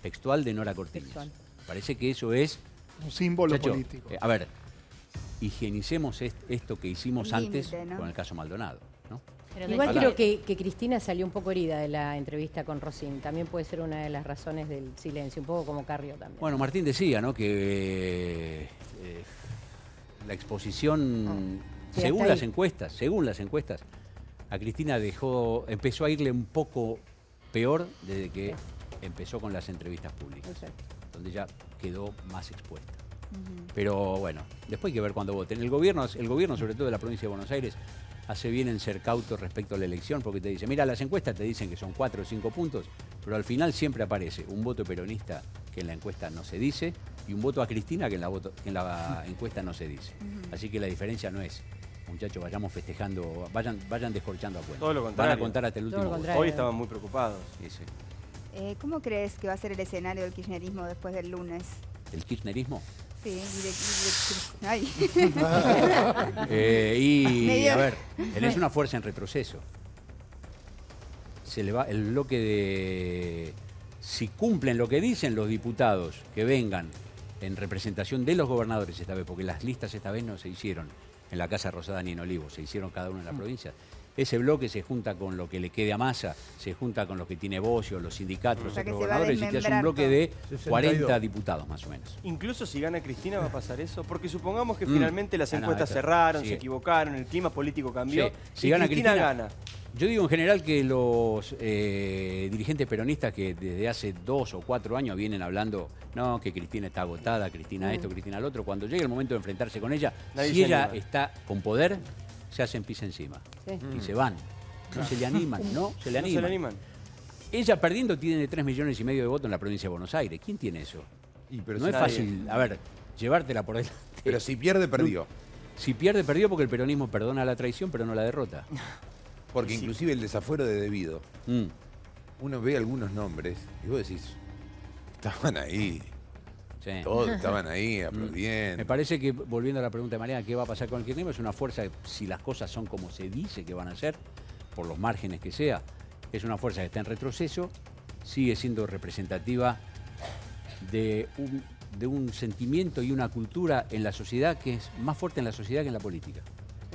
Textual de Nora Cortiñas. Textual. Parece que eso es... Un símbolo Muchacho, político. a ver, higienicemos esto que hicimos El límite, antes ¿no? con el caso Maldonado, ¿no? Igual Ojalá. creo que Cristina salió un poco herida de la entrevista con Rosín. También puede ser una de las razones del silencio, un poco como Carrió también. Bueno, Martín decía, ¿no?, que la exposición, sí, según hasta las encuestas, a Cristina empezó a irle un poco peor desde que empezó con las entrevistas públicas, Exacto. donde ya quedó más expuesta. Pero bueno, después hay que ver cuando voten. El gobierno, sobre todo de la provincia de Buenos Aires, hace bien en ser cauto respecto a la elección, porque te dice, mira, las encuestas te dicen que son 4 o 5 puntos, pero al final siempre aparece un voto peronista que en la encuesta no se dice y un voto a Cristina que en la encuesta no se dice. Así que la diferencia no es, muchachos, vayamos festejando, vayan descorchando a cuenta. Todo lo contrario. Van a contar hasta el último voto. Hoy estaban muy preocupados. Sí, sí. ¿Cómo crees que va a ser el escenario del kirchnerismo después del lunes? ¿El kirchnerismo? Sí, ay. A ver, tenés una fuerza en retroceso. Se le va el bloque de... Si cumplen lo que dicen los diputados que vengan en representación de los gobernadores esta vez, porque las listas esta vez no se hicieron en la Casa Rosada ni en Olivos, se hicieron cada uno en la provincia. Ese bloque se junta con lo que le quede a Massa, se junta con lo que tiene Bocio, los sindicatos, los otros gobernadores, y te hace un bloque de 40 diputados más o menos. Incluso si gana Cristina va a pasar eso, porque supongamos que finalmente las encuestas cerraron, se equivocaron, el clima político cambió, si y gana Cristina gana. Yo digo en general que los dirigentes peronistas que desde hace 2 o 4 años vienen hablando, no, que Cristina está agotada, Cristina esto, Cristina lo otro, cuando llegue el momento de enfrentarse con ella, si ella está con poder, se hacen pis encima y se van. No se le animan, no se le animan. Ella perdiendo tiene 3,5 millones de votos en la provincia de Buenos Aires. ¿Quién tiene eso? Pero no es fácil, a ver, llevártela por delante. Pero si pierde, perdió. Si pierde, perdió porque el peronismo perdona la traición, pero no la derrota. Porque inclusive el desafuero de Debido, uno ve algunos nombres y vos decís, estaban ahí. Sí. Todos estaban ahí aplaudiendo. Me parece que, volviendo a la pregunta de Mariana, ¿qué va a pasar con el kirchnerismo? Es una fuerza, si las cosas son como se dice que van a ser, por los márgenes que sea, es una fuerza que está en retroceso, sigue siendo representativa de un sentimiento y una cultura en la sociedad que es más fuerte en la sociedad que en la política.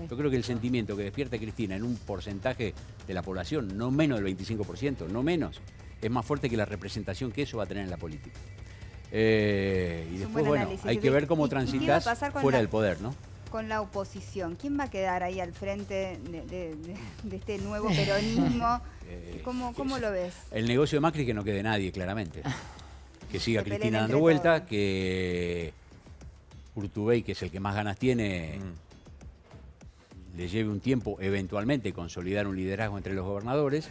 Yo creo que el sentimiento que despierta Cristina en un porcentaje de la población, no menos del 25%, no menos, es más fuerte que la representación que eso va a tener en la política. Y después, bueno, hay que ver cómo transitas fuera del poder, ¿no? Con la oposición, ¿quién va a quedar ahí al frente de este nuevo peronismo? ¿Cómo lo ves? El negocio de Macri es que no quede nadie, claramente. Que siga Se peleen Cristina dando entre vueltas, todos. que Urtubey, que es el que más ganas tiene, le lleve un tiempo eventualmente consolidar un liderazgo entre los gobernadores,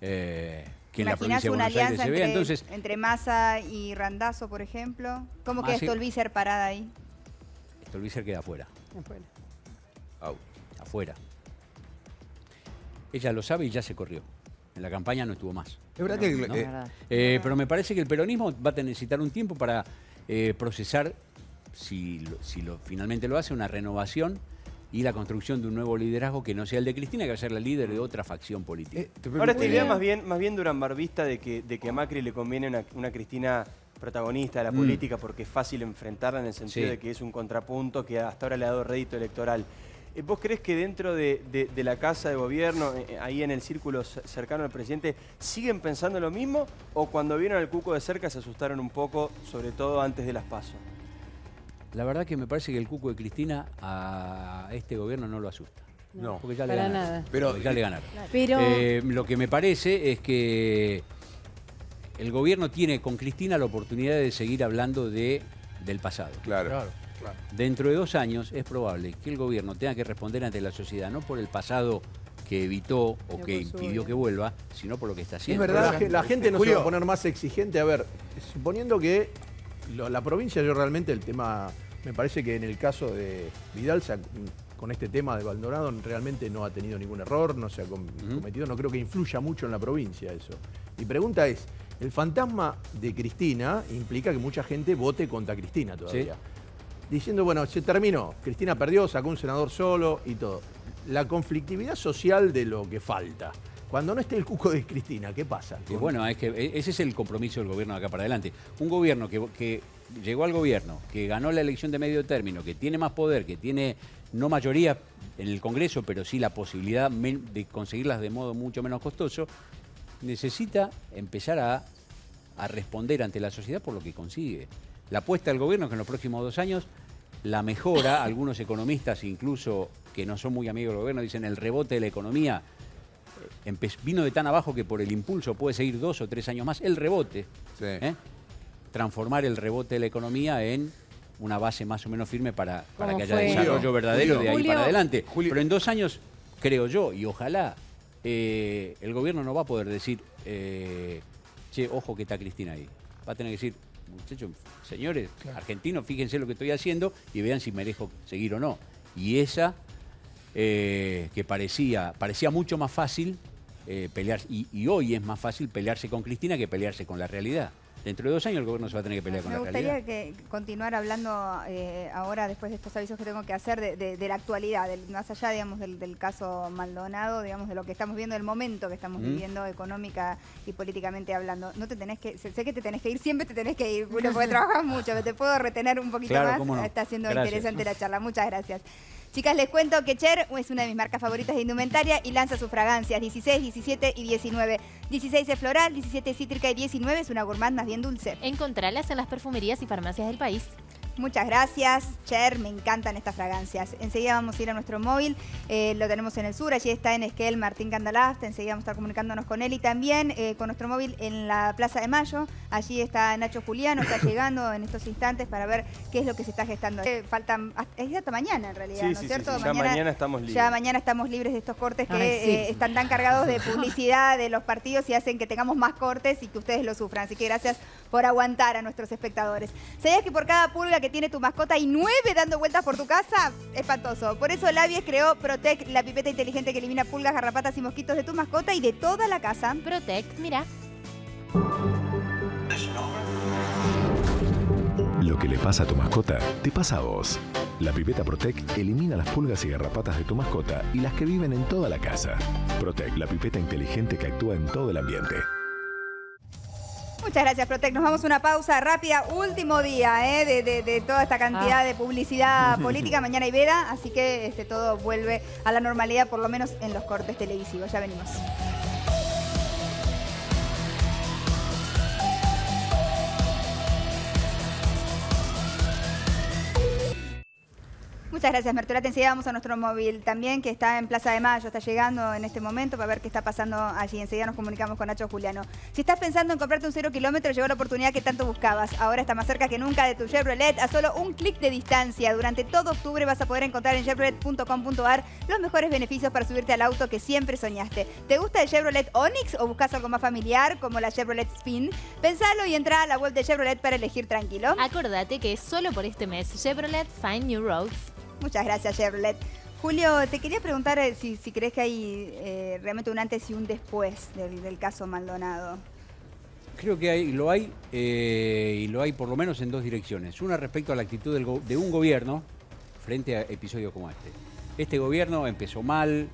que en la provincia de una Buenos Aires alianza se vea. Entonces, entre Massa y Randazzo, por ejemplo? ¿Cómo queda Stolbizer parada ahí? Stolbizer queda afuera. Afuera. Ella lo sabe y ya se corrió. En la campaña no estuvo más. Es verdad que... pero me parece que el peronismo va a necesitar un tiempo para procesar, si finalmente lo hace, una renovación y la construcción de un nuevo liderazgo que no sea el de Cristina, que va a ser la líder de otra facción política. Ahora esta idea más bien durambarvista de que a Macri le conviene una Cristina protagonista de la política porque es fácil enfrentarla en el sentido de que es un contrapunto que hasta ahora le ha dado rédito electoral. ¿Vos creés que dentro de la Casa de Gobierno, ahí en el círculo cercano al presidente, siguen pensando lo mismo o cuando vieron al Cuco de cerca se asustaron un poco, sobre todo antes de las PASO? La verdad que me parece que el Cuco de Cristina a este gobierno no lo asusta. No, porque ya para le ganaron. nada. Pero ya le ganaron. Pero Lo que me parece es que el gobierno tiene con Cristina la oportunidad de seguir hablando del pasado. Claro. Dentro de 2 años es probable que el gobierno tenga que responder ante la sociedad, no por el pasado que evitó o que impidió que vuelva, sino por lo que está haciendo. Es verdad, la gente no se va a poner más exigente. A ver, suponiendo que la provincia, yo realmente el tema, me parece que en el caso de Vidal, con este tema de Maldonado, realmente no ha tenido ningún error, no se ha cometido, no creo que influya mucho en la provincia eso. Mi pregunta es, el fantasma de Cristina implica que mucha gente vote contra Cristina todavía. ¿Sí? Diciendo, bueno, se terminó, Cristina perdió, sacó un senador solo y todo. La conflictividad social de lo que falta. Cuando no esté el Cuco de Cristina, ¿qué pasa? Y bueno, es que ese es el compromiso del gobierno de acá para adelante. Un gobierno que llegó al gobierno, que ganó la elección de medio término, que tiene más poder, que tiene no mayoría en el Congreso, pero sí la posibilidad de conseguirlas de modo mucho menos costoso, necesita empezar a responder ante la sociedad por lo que consigue. La apuesta del gobierno es que en los próximos 2 años la mejora, algunos economistas incluso que no son muy amigos del gobierno dicen el rebote de la economía vino de tan abajo que por el impulso puede seguir 2 o 3 años más. El rebote, transformar el rebote de la economía en una base más o menos firme para que haya desarrollo verdadero de ahí para adelante. Pero en 2 años, creo yo, y ojalá, el gobierno no va a poder decir, che, ojo que está Cristina ahí. Va a tener que decir, muchachos, señores, argentinos, fíjense lo que estoy haciendo y vean si merezco seguir o no. Y esa, que parecía mucho más fácil pelear, y hoy es más fácil pelearse con Cristina que pelearse con la realidad. Dentro de 2 años el gobierno se va a tener que pelear con la realidad. Me gustaría continuar hablando ahora, después de estos avisos que tengo que hacer, de la actualidad, más allá, digamos, del caso Maldonado, digamos, de lo que estamos viendo, del momento que estamos viviendo económica y políticamente hablando. No te tenés que, sé que te tenés que ir, siempre te tenés que ir, Julio, porque trabajas mucho, pero te puedo retener un poquito más. No. Está siendo interesante la charla. Muchas gracias. Chicas, les cuento que Cher es una de mis marcas favoritas de indumentaria y lanza sus fragancias 16, 17 y 19. 16 es floral, 17 es cítrica y 19 es una gourmand más bien dulce. Encontralas en las perfumerías y farmacias del país. Muchas gracias, Cher, me encantan estas fragancias. Enseguida vamos a ir a nuestro móvil, lo tenemos en el sur, allí está en Esquel Martín Candalaft, enseguida vamos a estar comunicándonos con él y también con nuestro móvil en la Plaza de Mayo, allí está Nacho Juliano, está llegando en estos instantes para ver qué es lo que se está gestando. Faltan, es hasta mañana en realidad, ¿no es cierto? Sí, ya mañana estamos libres. Ya mañana estamos libres de estos cortes que están tan cargados de publicidad de los partidos y hacen que tengamos más cortes y que ustedes lo sufran. Así que gracias por aguantar a nuestros espectadores. ¿Sabías que por cada pulga que tiene tu mascota hay 9 dando vueltas por tu casa? Espantoso. Por eso Labies creó Protect, la pipeta inteligente que elimina pulgas, garrapatas y mosquitos de tu mascota y de toda la casa. Protect, mira. Lo que le pasa a tu mascota, te pasa a vos. La pipeta Protect elimina las pulgas y garrapatas de tu mascota y las que viven en toda la casa. Protect, la pipeta inteligente que actúa en todo el ambiente. Muchas gracias, Protec. Nos vamos a una pausa rápida. Último día de toda esta cantidad de publicidad política. Mañana hay veda, así que todo vuelve a la normalidad, por lo menos en los cortes televisivos. Ya venimos. Muchas gracias, Mertolate. Enseguida vamos a nuestro móvil también, que está en Plaza de Mayo, está llegando en este momento para ver qué está pasando allí. Enseguida nos comunicamos con Nacho Juliano. Si estás pensando en comprarte un 0 kilómetro, llegó la oportunidad que tanto buscabas. Ahora está más cerca que nunca de tu Chevrolet, a solo un clic de distancia. Durante todo octubre vas a poder encontrar en chevrolet.com.ar los mejores beneficios para subirte al auto que siempre soñaste. ¿Te gusta el Chevrolet Onix o buscas algo más familiar, como la Chevrolet Spin? Pensalo y entra a la web de Chevrolet para elegir tranquilo. Acordate que es solo por este mes. Chevrolet Find New Roads. Muchas gracias, Chevrolet. Julio, te quería preguntar si crees que hay realmente un antes y un después del caso Maldonado. Creo que lo hay y lo hay por lo menos en 2 direcciones. Una respecto a la actitud de un gobierno frente a episodios como este. Este gobierno empezó mal,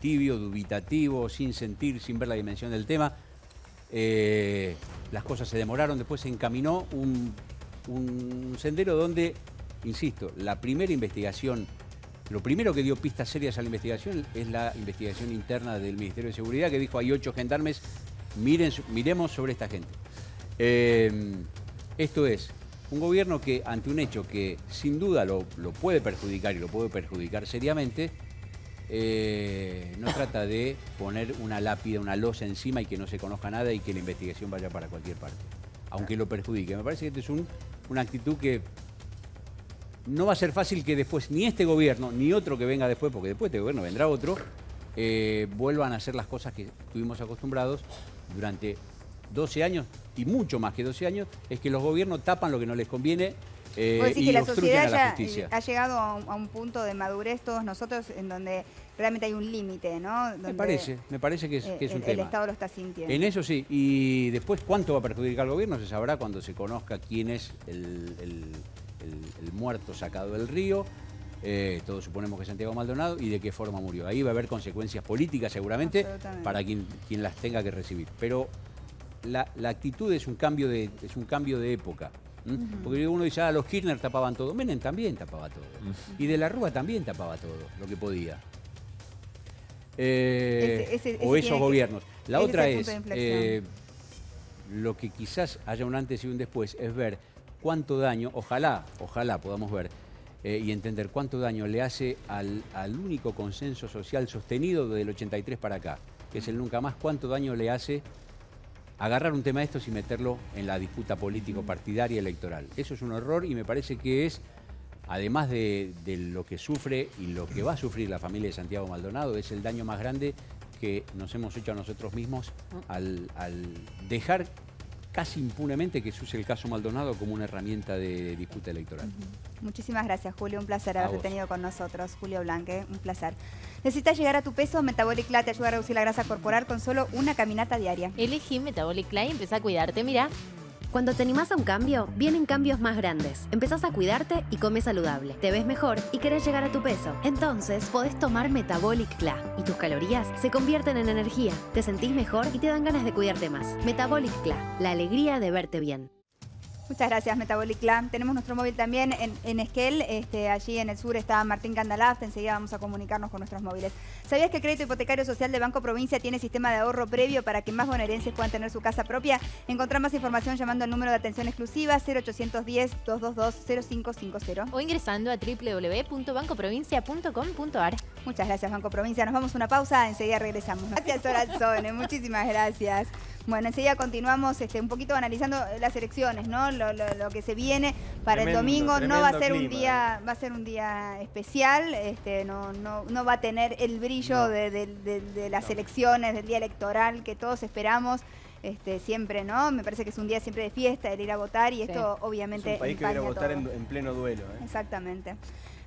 tibio, dubitativo, sin sentir, sin ver la dimensión del tema. Las cosas se demoraron, después se encaminó un sendero donde, insisto, la primera investigación, lo primero que dio pistas serias a la investigación es la investigación interna del Ministerio de Seguridad, que dijo: hay 8 gendarmes, miremos sobre esta gente. Esto es un gobierno que, ante un hecho que sin duda lo puede perjudicar y lo puede perjudicar seriamente, no trata de poner una lápida, una losa encima y que no se conozca nada y que la investigación vaya para cualquier parte, aunque lo perjudique. Me parece que esta es una actitud que no va a ser fácil que después ni este gobierno ni otro que venga después, porque después de este gobierno vendrá otro, vuelvan a hacer las cosas que estuvimos acostumbrados durante 12 años y mucho más que 12 años, es que los gobiernos tapan lo que no les conviene. Vos decís y que la obstruyen sociedad a la ya justicia. ha llegado a un punto de madurez, todos nosotros, en donde realmente hay un límite, ¿no? Donde Me parece que es un tema. El Estado lo está sintiendo. En eso sí, y después cuánto va a perjudicar al gobierno se sabrá cuando se conozca quién es el muerto sacado del río. Todos suponemos que es Santiago Maldonado, y de qué forma murió. Ahí va a haber consecuencias políticas seguramente para quien las tenga que recibir. Pero la actitud es un cambio de época. Porque uno dice, los Kirchner tapaban todo. Menem también tapaba todo. Y De la Rúa también tapaba todo, lo que podía. O esos gobiernos. La otra es, lo que quizás haya un antes y un después, es ver cuánto daño, ojalá podamos ver y entender cuánto daño le hace al único consenso social sostenido desde el 83 para acá, que es el nunca más, cuánto daño le hace agarrar un tema de estos y meterlo en la disputa político-partidaria electoral. Eso es un horror y me parece que es, además de lo que sufre y lo que va a sufrir la familia de Santiago Maldonado, es el daño más grande que nos hemos hecho a nosotros mismos al dejar casi impunemente que se use el caso Maldonado como una herramienta de disputa electoral. Muchísimas gracias, Julio. Un placer A haberte vos. tenido con nosotros. Julio Blanque, un placer. ¿Necesitas llegar a tu peso? Metabolic Clay te ayuda a reducir la grasa corporal con solo una caminata diaria. Elegí Metabolic Clay y empezá a cuidarte, mira. Cuando te animás a un cambio, vienen cambios más grandes. Empezás a cuidarte y comes saludable. Te ves mejor y querés llegar a tu peso. Entonces, podés tomar Metabolic Clay y tus calorías se convierten en energía. Te sentís mejor y te dan ganas de cuidarte más. Metabolic Clay, la alegría de verte bien. Muchas gracias, Metabolic Clay. Tenemos nuestro móvil también en Esquel. Allí en el sur está Martín Candalaft. Enseguida vamos a comunicarnos con nuestros móviles. ¿Sabías que el crédito hipotecario social de Banco Provincia tiene sistema de ahorro previo para que más bonaerenses puedan tener su casa propia? Encontrá más información llamando al número de atención exclusiva 0810-222-0550. O ingresando a www.bancoprovincia.com.ar. Muchas gracias, Banco Provincia. Nos vamos a una pausa. Enseguida regresamos. Gracias, Horazone. Muchísimas gracias. Bueno, enseguida continuamos un poquito analizando las elecciones, ¿no? Lo que se viene para el domingo. No va a ser un día, va a ser un día especial. No va a tener el brillo de las elecciones, del día electoral que todos esperamos. Siempre, ¿no? Me parece que es un día siempre de fiesta, el ir a votar, y esto obviamente es un país que va a ir a votar todo. en pleno duelo. Exactamente.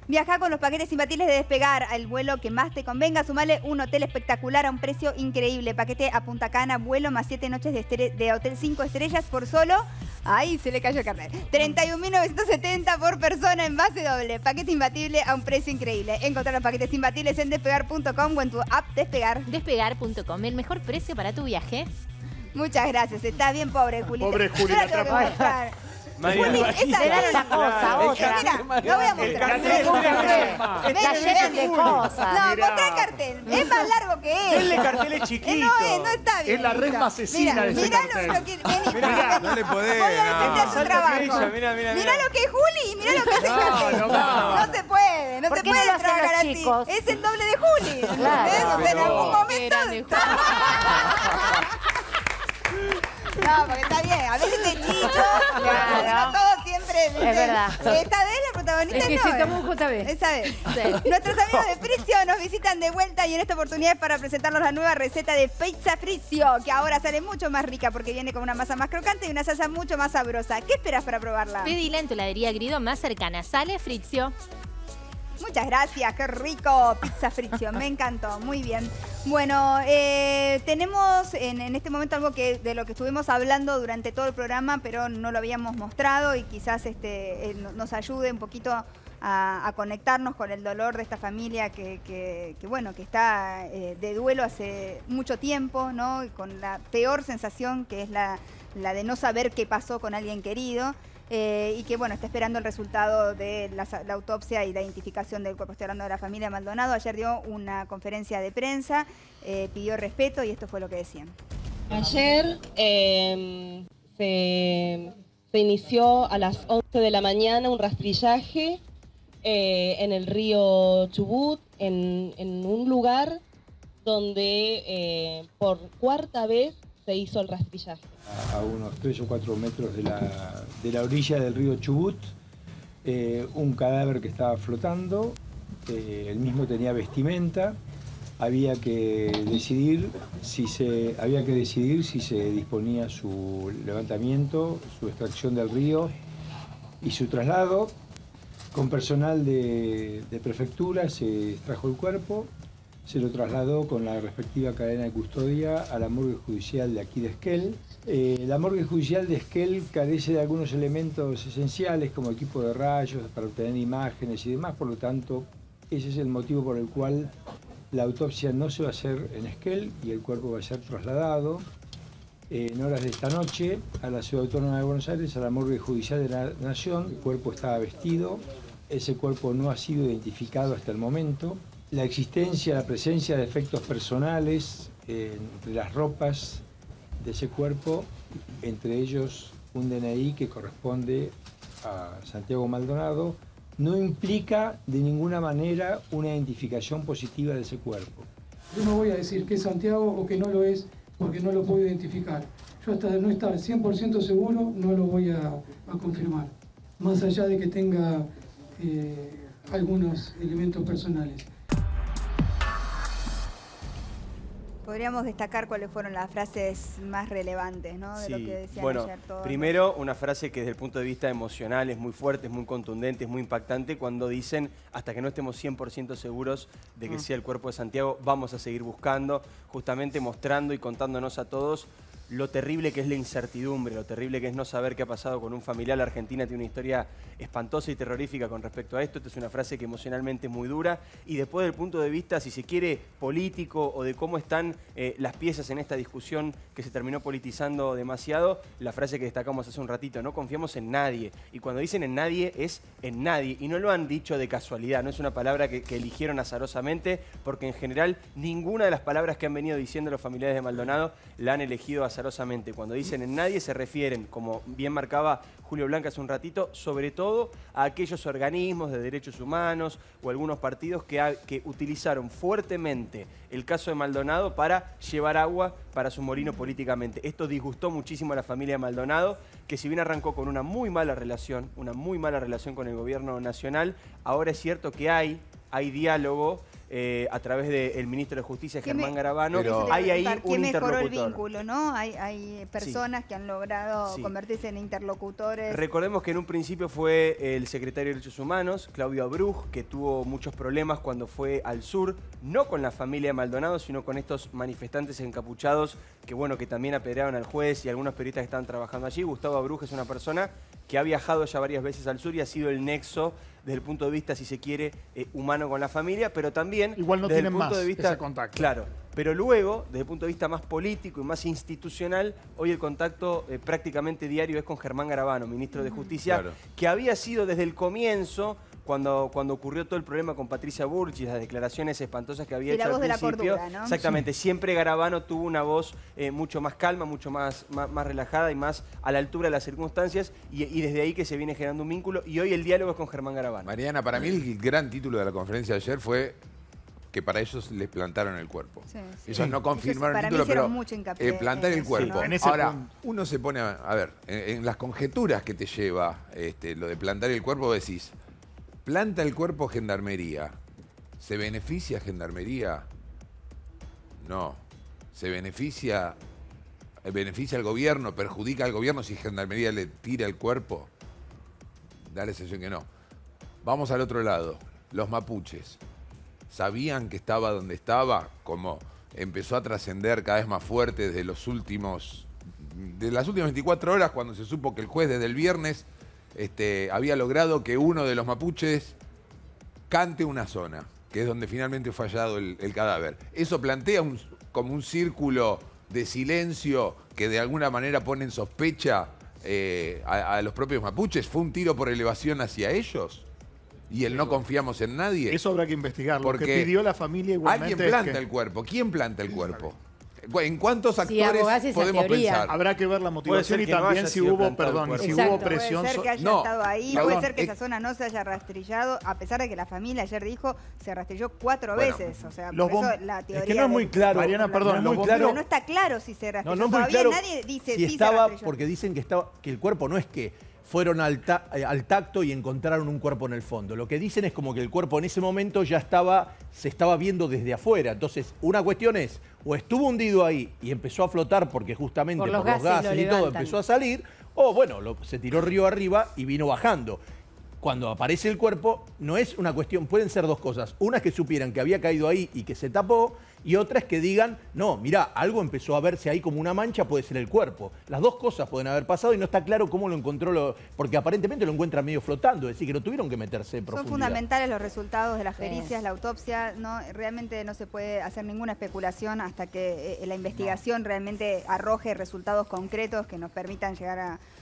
Viaja con los paquetes imbatibles de Despegar al vuelo que más te convenga. Sumale un hotel espectacular a un precio increíble. Paquete a Punta Cana, vuelo más 7 noches de hotel 5 estrellas por solo... ¡Ay, se le cayó el carnet! 31.970 por persona en base doble. Paquete imbatible a un precio increíble. Encontrar los paquetes imbatibles en despegar.com o en tu app Despegar. Despegar.com, el mejor precio para tu viaje. Muchas gracias. Está bien pobre, Juli. Pobre Juli, la atraparon. Juli, esa Era una cosa, otra. Mira, no voy a mostrar. Está lleno de cosas. No, mostrá el cartel. Es más largo que él. Denle carteles chiquitos. No está bien. Es la resma asesina de ese mirá cartel. lo que... Mirá, no le podés. Voy a defender su trabajo. Mirá. Mirá lo que es Juli y mirá lo que hace el cartel. No se puede. No ¿Por se qué no puede lo hacen trabajar los así. chicos? Es el doble de Juli. Claro. ¿Entendés? En algún momento... No, porque está bien. A veces te chicho. Claro. No todo siempre. ¿viste? Es verdad. Esta vez la protagonista Es que no. se tomó un JB. Esa vez. Nuestros amigos de Frizio nos visitan de vuelta y en esta oportunidad es para presentarnos la nueva receta de pizza Frizio, que ahora sale mucho más rica porque viene con una masa más crocante y una salsa mucho más sabrosa. ¿Qué esperas para probarla? Pedila en tu heladería Grido más cercana. Sale Frizio. Muchas gracias, qué rico, pizza Frizio, me encantó, muy bien. Bueno, tenemos en este momento algo de lo que estuvimos hablando durante todo el programa, pero no lo habíamos mostrado y quizás nos ayude un poquito a conectarnos con el dolor de esta familia que está de duelo hace mucho tiempo, ¿no? Y con la peor sensación que es la de no saber qué pasó con alguien querido. Y que está esperando el resultado de la autopsia y la identificación del cuerpo. Estoy hablando de la familia Maldonado. Ayer dio una conferencia de prensa, pidió respeto y esto fue lo que decían. Ayer se inició a las 11 de la mañana un rastrillaje en el río Chubut, en un lugar donde por cuarta vez se hizo el rastrillaje. A unos 3 o 4 metros de la orilla del río Chubut, un cadáver que estaba flotando, el mismo tenía vestimenta, había que decidir si se disponía su levantamiento, su extracción del río y su traslado. Con personal de prefectura se extrajo el cuerpo, se lo trasladó con la respectiva cadena de custodia a la morgue judicial de aquí de Esquel. La morgue judicial de Esquel carece de algunos elementos esenciales como equipo de rayos para obtener imágenes y demás, por lo tanto, ese es el motivo por el cual la autopsia no se va a hacer en Esquel y el cuerpo va a ser trasladado en horas de esta noche a la Ciudad Autónoma de Buenos Aires, a la morgue judicial de la Nación. El cuerpo estaba vestido, ese cuerpo no ha sido identificado hasta el momento. La presencia de efectos personales entre las ropas de ese cuerpo, entre ellos un DNI que corresponde a Santiago Maldonado, no implica de ninguna manera una identificación positiva de ese cuerpo. Yo no voy a decir que es Santiago o que no lo es porque no lo puedo identificar. Yo hasta no estar 100% seguro no lo voy a confirmar, más allá de que tenga algunos elementos personales. Podríamos destacar cuáles fueron las frases más relevantes, ¿no? De lo que decían ayer todos. Primero, una frase que desde el punto de vista emocional es muy fuerte, es muy contundente, es muy impactante, cuando dicen, hasta que no estemos 100% seguros de que sea el cuerpo de Santiago, vamos a seguir buscando, justamente mostrando y contándonos a todos lo terrible que es la incertidumbre, lo terrible que es no saber qué ha pasado con un familiar. La Argentina tiene una historia espantosa y terrorífica con respecto a esto. Esta es una frase que emocionalmente es muy dura y después del punto de vista, si se quiere, político o de cómo están las piezas en esta discusión que se terminó politizando demasiado, la frase que destacamos hace un ratito, no confiamos en nadie. Y cuando dicen en nadie, es en nadie. Y no lo han dicho de casualidad, no es una palabra que eligieron azarosamente, porque en general ninguna de las palabras que han venido diciendo los familiares de Maldonado la han elegido azarosamente. Cuando dicen en nadie se refieren, como bien marcaba Julio Blanca hace un ratito, sobre todo a aquellos organismos de derechos humanos o algunos partidos que utilizaron fuertemente el caso de Maldonado para llevar agua para su molino políticamente. Esto disgustó muchísimo a la familia de Maldonado, que si bien arrancó con una muy mala relación con el gobierno nacional, ahora es cierto que hay diálogo a través del ministro de Justicia, Germán Garabano. Hay ahí un mejoró el interlocutor. vínculo, ¿no? Hay personas que han logrado convertirse en interlocutores. Recordemos que en un principio fue el secretario de Derechos Humanos, Claudio Abruj, que tuvo muchos problemas cuando fue al sur, no con la familia de Maldonado, sino con estos manifestantes encapuchados que también apedrearon al juez y algunos periodistas que estaban trabajando allí. Gustavo Abruj es una persona que ha viajado ya varias veces al sur y ha sido el nexo desde el punto de vista, si se quiere, humano con la familia, pero también igual no desde tienen el punto más de vista, ese contacto. Claro, pero luego, desde el punto de vista más político y más institucional, hoy el contacto prácticamente diario es con Germán Garabano, ministro de Justicia, que había sido desde el comienzo, cuando ocurrió todo el problema con Patricia Burch y las declaraciones espantosas que había hecho al principio. La voz de la cordura, ¿no? Exactamente, siempre Garabano tuvo una voz mucho más calma, mucho más relajada y más a la altura de las circunstancias, y desde ahí que se viene generando un vínculo, y hoy el diálogo es con Germán Garabano. Mariana, para mí el gran título de la conferencia de ayer fue que para ellos les plantaron el cuerpo. Ellos no confirmaron el título, pero plantar el cuerpo. Ahora, uno se pone, a ver, en las conjeturas que te lleva lo de plantar el cuerpo, decís, planta el cuerpo Gendarmería. ¿Se beneficia Gendarmería? No. ¿Se beneficia al gobierno? ¿Perjudica al gobierno si Gendarmería le tira el cuerpo? Da la sensación que no. Vamos al otro lado. Los mapuches. ¿Sabían que estaba donde estaba? Como empezó a trascender cada vez más fuerte desde las últimas 24 horas, cuando se supo que el juez desde el viernes había logrado que uno de los mapuches cante una zona, que es donde finalmente fue hallado el cadáver. ¿Eso plantea como un círculo de silencio que de alguna manera pone en sospecha a los propios mapuches? ¿Fue un tiro por elevación hacia ellos? ¿Y el no confiamos en nadie? Eso habrá que investigarlo. Porque Lo que pidió la familia igualmente. Alguien planta el cuerpo. ¿Quién planta el cuerpo? ¿En cuántos Sí, actores abogás, esa podemos teoría. pensar? Habrá que ver la motivación Puede y ser que no también haya si sido hubo, plantado el perdón, cuerpo. si Exacto. hubo presión. Puede ser que haya No, estado ahí, perdón, puede ser que esa zona no se haya rastrillado, a pesar de que la familia ayer dijo se rastrilló 4 Bueno, veces. O sea, los por eso bom- la teoría Es que no es muy claro. Mariana, perdón, no es los muy bomberos- claro. no está claro si se rastrilló. No es muy Todavía claro nadie dice si sí estaba, se rastrilló. porque dicen que el cuerpo no es que fueron al tacto y encontraron un cuerpo en el fondo. Lo que dicen es como que el cuerpo en ese momento ya se estaba viendo desde afuera. Entonces, una cuestión es, o estuvo hundido ahí y empezó a flotar porque justamente Por por los los gases gases lo y todo levantan. empezó a salir, o bueno, se tiró río arriba y vino bajando. Cuando aparece el cuerpo, no es una cuestión, pueden ser dos cosas. Una es que supieran que había caído ahí y que se tapó, y otra es que digan, no, mirá, algo empezó a verse ahí como una mancha, puede ser el cuerpo. Las dos cosas pueden haber pasado y no está claro cómo lo encontró, porque aparentemente lo encuentran medio flotando, es decir, que no tuvieron que meterse en Son profundidad. fundamentales los resultados de las Sí. pericias, la autopsia. No, realmente no se puede hacer ninguna especulación hasta que la investigación realmente arroje resultados concretos que nos permitan llegar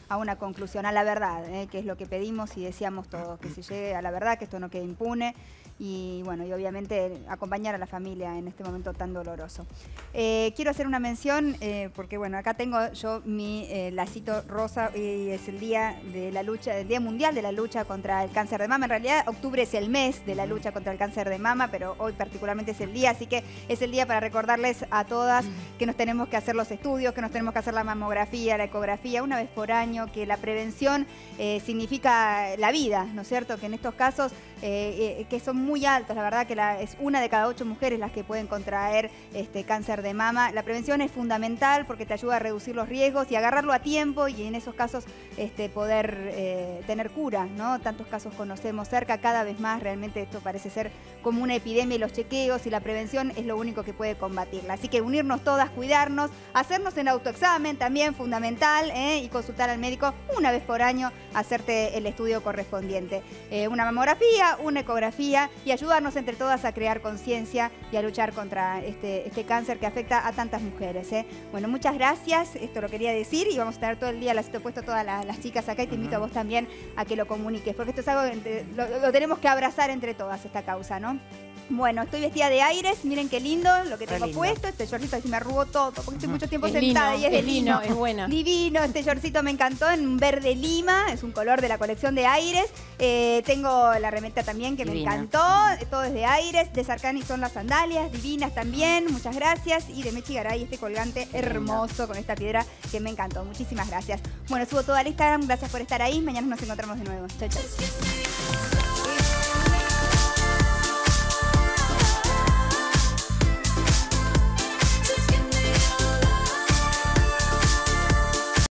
a una conclusión, a la verdad, que es lo que pedimos y deseamos todos, que se llegue a la verdad, que esto no quede impune. Y bueno, y obviamente acompañar a la familia en este momento tan doloroso. Quiero hacer una mención, porque bueno, acá tengo yo mi lacito rosa, y es el día de la lucha, el Día Mundial de la Lucha contra el Cáncer de Mama. En realidad, octubre es el mes de la lucha contra el cáncer de mama, pero hoy particularmente es el día, así que es el día para recordarles a todas que nos tenemos que hacer los estudios, que nos tenemos que hacer la mamografía, la ecografía, una vez por año, que la prevención significa la vida, ¿no es cierto? Que en estos casos, que son muy altos, la verdad que es 1 de cada 8 mujeres las que pueden contraer cáncer de mama. La prevención es fundamental porque te ayuda a reducir los riesgos y agarrarlo a tiempo, y en esos casos poder tener cura, ¿no? Tantos casos conocemos cerca, cada vez más realmente esto parece ser como una epidemia, y los chequeos y la prevención es lo único que puede combatirla. Así que unirnos todas, cuidarnos, hacernos el autoexamen también fundamental, y consultar al médico 1 vez por año, hacerte el estudio correspondiente. Una mamografía, una ecografía, y ayudarnos entre todas a crear conciencia y a luchar contra este cáncer que afecta a tantas mujeres. Bueno, muchas gracias, esto lo quería decir, y vamos a estar todo el día, las he puesto todas las chicas acá, y te invito a vos también a que lo comuniques, porque esto es algo que lo tenemos que abrazar entre todas, esta causa, ¿no? Bueno, estoy vestida de Aires, miren qué lindo lo que tengo puesto, este shortcito así me arrugó todo, porque estoy mucho tiempo Es sentada lino, y es de es lino, lino. es buena. Divino, este shortcito me encantó, en un verde lima, es un color de la colección de Aires. Tengo la remeta también que Divina. me encantó, todo es de Aires, de Sarkani son las sandalias, divinas también, muchas gracias. Y de Mechi Garay, este colgante hermoso con esta piedra que me encantó, muchísimas gracias. Bueno, subo todo al Instagram, gracias por estar ahí, mañana nos encontramos de nuevo. Chau, chau.